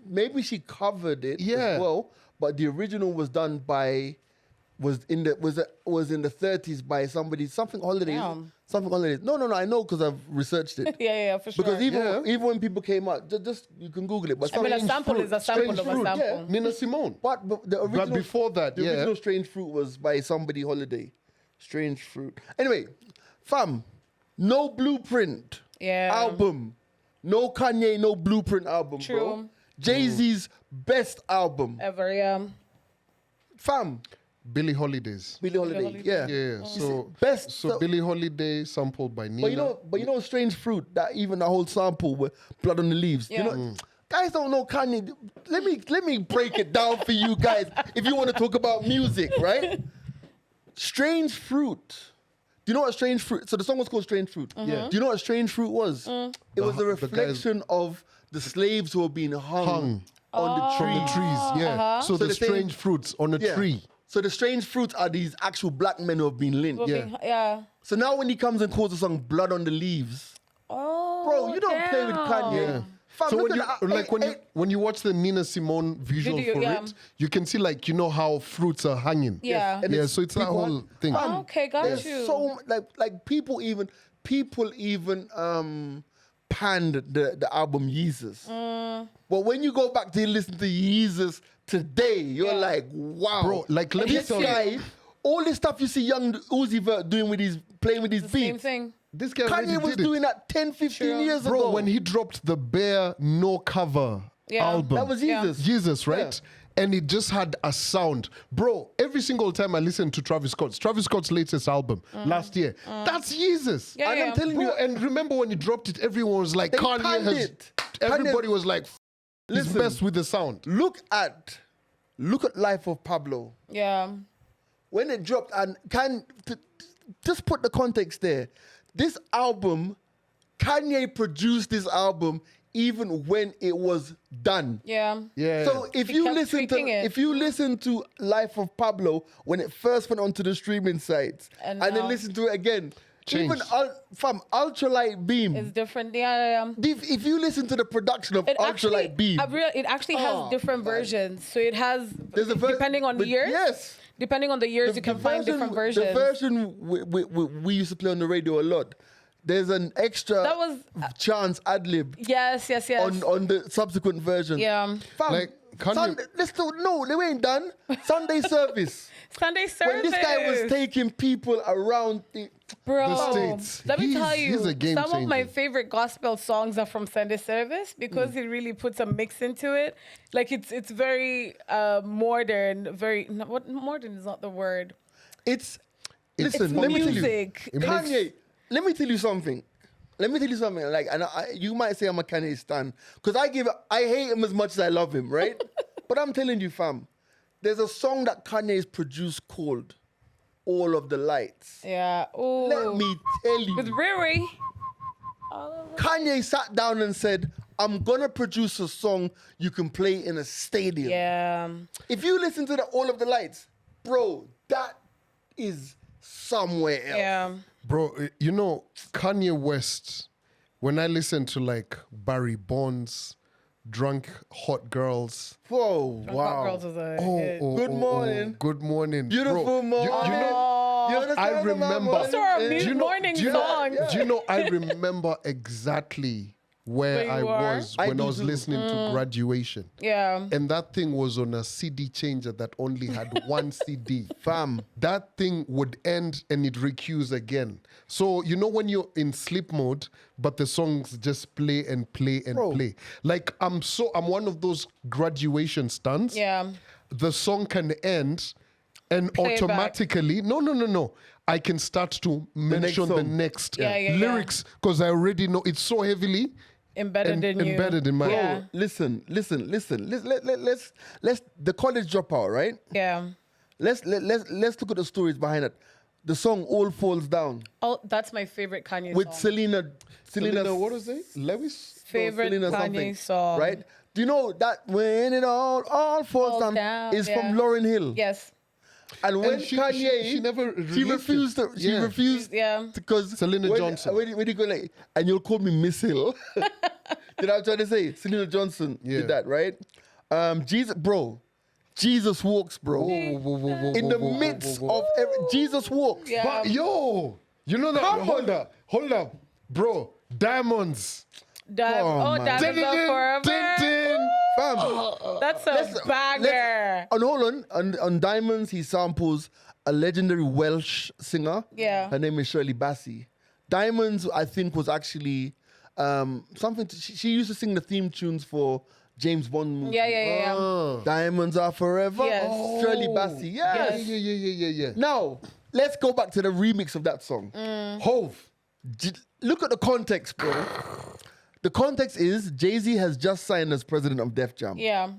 maybe she covered it Yeah. as well, but the original was done by was in the 30s by somebody something holidays. Damn. Something holidays. No, I know because I've researched it. Yeah, for sure. Because even when people came out, just you can Google it. But I mean, a Strange sample Fruit- is a sample Strange of a Fruit, sample. yeah. Nina Simone. But the original, before that, the yeah. original Strange Fruit was by somebody holiday. Strange Fruit. Anyway, fam, no Blueprint Yeah. album. No Kanye, no Blueprint album, True. bro. Jay-Z's best album. Ever, yeah. Fam, Billie Holiday's. Billie Holiday. Holiday. Yeah. Yeah, so best- So so- Billie Holiday sampled by Nina. But you know, Strange Fruit, that even the whole sample with Blood on the Leaves. Yeah. You know, guys don't know Kanye. Let me break it down for you guys if you want to talk about music, right? Strange Fruit. Do you know what Strange Fruit? So the song was called Strange Fruit. Yeah. Do you know what Strange Fruit was? It was a the guys- reflection of the slaves who were being hung on the From the tree. trees, yeah. So, the the same- strange fruits on a Yeah. tree. So the strange fruits are these actual black men who have been lynched. Yeah. So now when he comes and calls the song "Blood on the Leaves," Oh, bro, you don't play with Kanye. Yeah. Fam, So look when you at that. like when you watch the Nina Simone visual Video, for yeah. it, you can see like how fruits are hanging. Yeah. And Yeah, it's so it's that people- whole thing. Fam, Okay, got there's you. so like people even panned the album Yeezus. But when you go back to listen to Yeezus today, you're like, wow, Bro, like, let me this tell you- guy, all this stuff you see young Uzi Vert doing with his playing with his Same beats. thing. This guy already Kanye was did it. doing that 10, 15 True. years Bro, ago. when he dropped the bare no cover Yeah. album, that was Yeah. Yeezus. Jesus, right? And it just had a sound. Bro, every single time I listen to Travis Scott's latest album last year, that's Jesus. Yeah, And yeah. I'm telling Bro, you, and remember when he dropped it, everyone was like, They Kanye panned has. it. Everybody was like, he's Listen. messed with the sound. look at Life of Pablo. Yeah. When it dropped, and just put the context there. This album, Kanye produced this album even when it was done. Yeah. Yeah. So if He you kept listen to tweaking it. Life of Pablo when it first went onto the streaming sites And and then now- listen to it again, even Changed. from Ultralight Beam. It's different. Yeah. If you listen to the production of It Ultralight Beam, it actually has different versions. So it has, there's a depending on the years. Yes. Depending on the years, you can find different versions. The version we used to play on the radio a lot. There's an extra That was- chance ad lib Yes. on the subsequent version. Yeah. Fam, Like, Kanye- Sunday, no, they ain't done. Sunday service. Sunday service. When this guy was taking people around Bro, The States. let me tell you, He's a game some of my changer. favorite gospel songs are from Sunday service because he really puts a mix into it. Like it's very modern, modern is not the word. listen, It's let me tell you. music. Kanye, let me tell you something. Like, and you might say I'm a Kanye stan because I hate him as much as I love him, right? But I'm telling you, fam, there's a song that Kanye has produced called "All of the Lights." Yeah. Ooh. Let me tell you, With Riri. Kanye sat down and said, "I'm gonna produce a song you can play in a stadium." Yeah. If you listen to the "All of the Lights," bro, that is somewhere else. Yeah. Bro, you know, Kanye West, when I listen to like Barry Bonds, Drunk Hot Girls. Whoa, Hot wow. Girls was a Oh, hit. oh, Good oh, oh, morning. good morning. Beautiful Bro, morning. You know, You understand I what I'm remember. about? Those are our Eh? music morning do you know, songs. do you know, I remember exactly where Where I you are? was I when do I was too. listening to Graduation. Yeah. And that thing was on a CD changer that only had one CD. Fam. That thing would end and it recues again. So, you know, when you're in sleep mode, but the songs just play and play and Bro. play. Like, I'm one of those Graduation stuns. Yeah. The song can end and Play it back. automatically, no. I can start to mention the song. next Yeah. lyrics because I already know it's so heavily Embedded in you. embedded in my Yeah. Listen. Let's the college dropout, right? Yeah. Let's look at the stories behind it. The song "All Falls Down" Oh, that's my favorite Kanye with song. Selena. what was it? Lewis? Favorite Selena Kanye something, song. right? Do you know that when it all falls Falls down, down, is yeah. from Lauryn Hill? Yes. And when And she never she released refused it. to, she Yeah. refused Yeah. because Selena Johnson. when you go like, and you'll call me Miss Hill. You know what I'm trying to say? Selena Johnson Yeah. did that, right? Jesus walks, bro. In the midst of Jesus walks. Yeah. But yo, you know that? Come Hold up, bro. Diamonds. Oh, man. Diamonds Are Forever. Fam, That's a banger. and hold on Diamonds, he samples a legendary Welsh singer. Yeah. Her name is Shirley Bassey. Diamonds, I think, was actually something. She used to sing the theme tunes for James Bond movie. Yeah. Diamonds Are Forever. Yes. Shirley Bassey. Yes. Yeah. Now, let's go back to the remix of that song. Hove. Look at the context, bro. The context is Jay-Z has just signed as president of Def Jam. Yeah.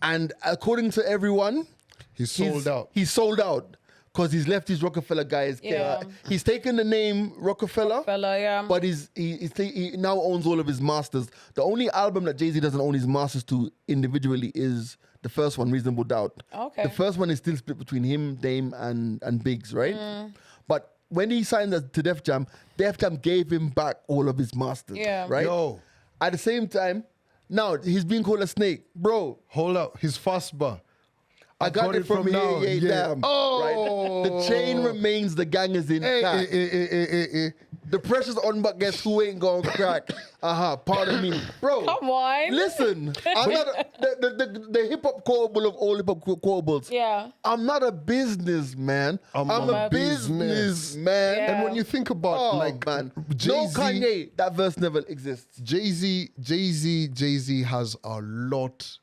And according to everyone, He's sold out. He's sold out because he's left his Rockefeller guys. Yeah. He's taken the name Rockefeller. But he now owns all of his masters. The only album that Jay-Z doesn't own his masters to individually is the first one, Reasonable Doubt. Okay. The first one is still split between him, Dame, and Biggs, right? But when he signed to Def Jam gave him back all of his masters, right? Yo. At the same time, now he's being called a snake. Bro, Hold up. His fast bar. I got it from now. Yeah. Damn. Oh. Right? The chain remains, the gang is intact. The pressure's on, but guess who ain't gonna crack? Pardon me. Bro. Come on. Listen, I'm not the hip-hop quotable of all hip-hop quotables. Yeah. I'm not a businessman. I'm a businessman. Yeah. And when you think about Man. Jay-Z, No Kanye, that verse never exists. Jay-Z has a lot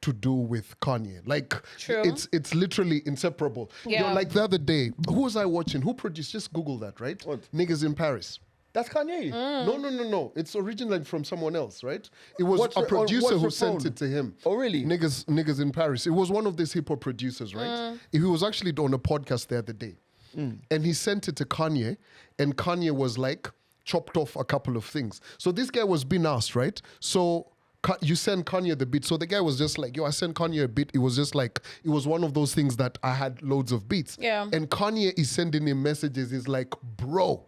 to do with Kanye. Like, True. it's literally inseparable. Yeah. Like the other day, who was I watching? Who produced? Just Google that, right? What? Niggas in Paris. That's Kanye. No. It's originally from someone else, right? It was What's a re- producer what's who sent refrain? it to him. Oh, really? Niggas in Paris. It was one of these hip hop producers, right? He was actually on a podcast the other day. And he sent it to Kanye, and Kanye was like, chopped off a couple of things. So this guy was being asked, right? So you send Kanye the beat. So the guy was just like, yo, I sent Kanye a beat. It was just like, it was one of those things that I had loads of beats. Yeah. And Kanye is sending him messages. He's like, bro,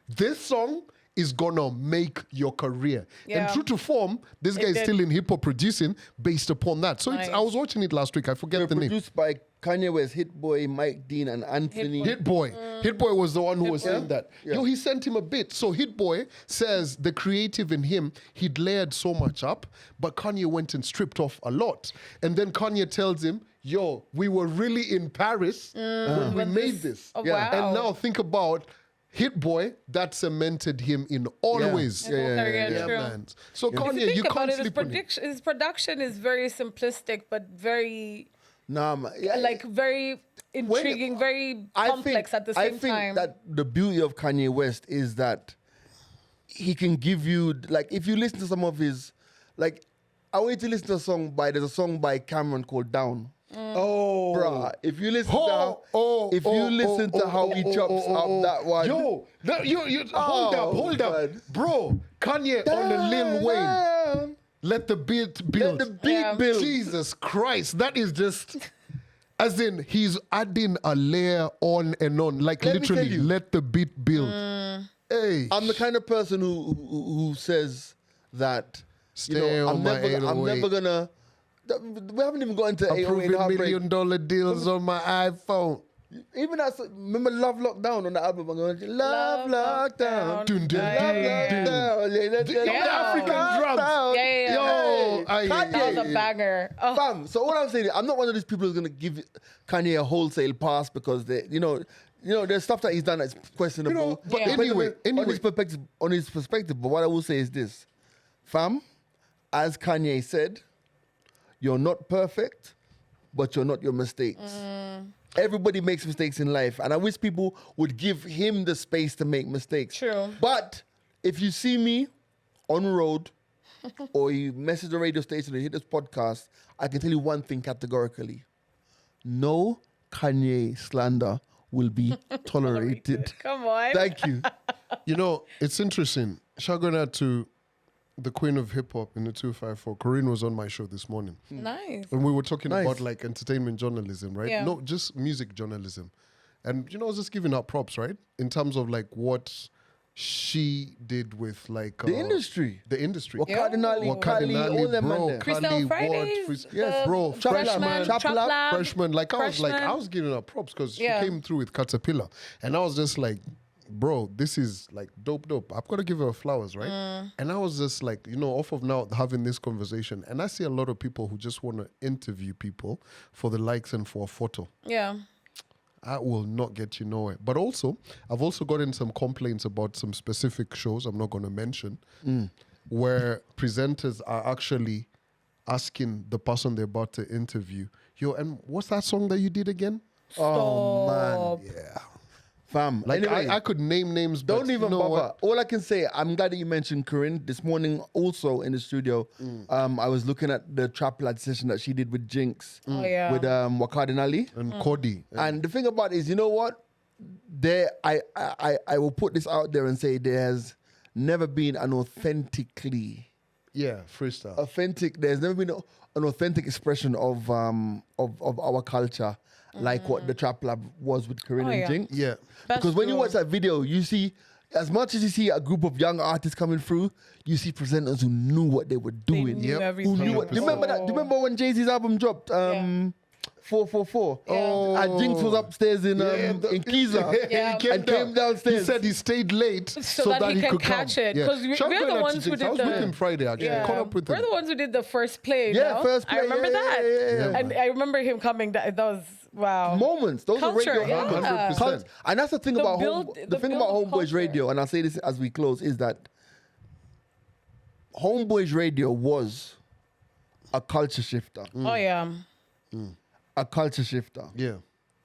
this song is gonna make your career. Yeah. And true to form, this guy is did. still in hip hop producing based upon that. So Nice. I was watching it last week. I forget the name. Produced by Kanye West, Hit Boy, Mike Dean, and Anthony. Hit Boy. Hit Boy was the one who was Boy. saying that. Yeah. Yo, he sent him a bit. So Hit Boy says the creative in him, he'd layered so much up, but Kanye went and stripped off a lot. And then Kanye tells him, yo, we were really in Paris when we made this. Oh, Yeah. wow. And now think about Hit Boy, that cemented him in all Yeah. ways. Yeah, true. Man. So If you Kanye, think you about can't it, sleep on him. his production is very simplistic, but very, Nah, man. Yeah, like, very intriguing, very complex at the same I think time. that the beauty of Kanye West is that he can give you, like, if you listen to some of his, like, I want you to listen to there's a song by Cameron called Down. Oh, Bruh, if you listen to how he chops up that one. Yo, hold up. man. Bro, Kanye on the Lil Wayne. Down. Let the beat build. Let the beat Yeah. build. Jesus Christ, that is just, as in, he's adding a layer on and on. Like Let me tell literally, you. let the beat build. Hey, I'm the kind of person who says that, Stay on I'm my never 808. gonna. We haven't even got into 808 approving heartbreak. $1 million deals on my iPhone. Even that's remember Love Lockdown on the album. I'm going Love Lockdown. Dun, dun, Yeah, dun, yeah, dun. Lockdown. Yeah. The African drums. Yeah. Yo, That was a banger. Oh, Fam, so what I'm saying is, I'm not one of these people who's gonna give Kanye a wholesale pass because there's stuff that he's done that's questionable. but Yeah. anyway, on his perspective. But what I will say is this, fam, as Kanye said, you're not perfect, but you're not your mistakes. Everybody makes mistakes in life, and I wish people would give him the space to make mistakes. True. But if you see me on the road or you message the radio station or hit this podcast, I can tell you one thing categorically. No Kanye slander will be tolerated. come on. Thank you. You know, it's interesting. Shout out to the queen of hip hop in the 254. Corinne was on my show this morning. Nice. And we were talking Nice. about like entertainment journalism, right? Yeah. No, just music journalism. And, I was just giving her props, right? In terms of like what she did with like... The industry. The industry. What Yeah. Cardinali, What Kali, Cardinali, all them bro, man there. Crystal Kali, Fridays, Watt, the bro, freshman, Chapla, Lab, freshman. Like I freshman. was giving her props because Yeah. she came through with Caterpillar, and I was just like, bro, this is like dope. I've got to give her flowers, right? And I was just like, off of now having this conversation, and I see a lot of people who just want to interview people for the likes and for a photo. Yeah. I will not get you nowhere. But also, I've also gotten some complaints about some specific shows I'm not going to mention, where presenters are actually asking the person they're about to interview, yo, and what's that song that you did again? Oh man, Yeah. fam. Like Anyway, I could name names, but don't even you know bother. what? All I can say, I'm glad that you mentioned Corinne. This morning, also in the studio, I was looking at the Trap Lad session that she did with Jinx, Oh, yeah. with Wakad Ali. And Cody. And the thing about it is, you know what? I will put this out there and say there's never been an authentically Yeah, freestyle. authentic. There's never been an authentic expression of our culture like what the Trap Lab was with Corinne Oh, and yeah. Jinx. Yeah. That's Because when you true. watch that video, you see, as much as you see a group of young artists coming through, you see presenters who knew what they were They doing. knew Yep. everything. Who knew what? Do you remember that? Do you remember when Jay-Z's album dropped? 444. Yeah. And Jinx was upstairs in Kiza. Yeah. He And came downstairs. He said he stayed late So that he can could catch come. it, 'cause we're Shout the out to ones who Jinx. did I was the- with him Friday, actually. I caught up with We're him. the ones who did the first play. Yeah, no? first play. I remember Yeah, that. yeah. And I remember him coming. That was wow. Moments. Those Culture, are radio. yeah. 100%. And that's the thing The about build- the the thing build about of Homeboys culture. Radio, and I'll say this as we close, is that Homeboys Radio was a culture shifter. Oh yeah. A culture shifter. Yeah.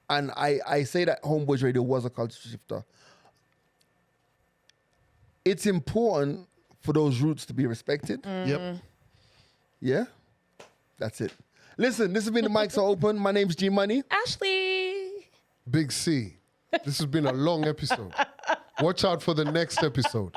And I say that Homeboys Radio was a culture shifter. It's important for those roots to be respected. Yep. Yeah? That's it. Listen, this has been the Mics Are Open. My name's G Money. Ashley. Big C. This has been a long episode. Watch out for the next episode.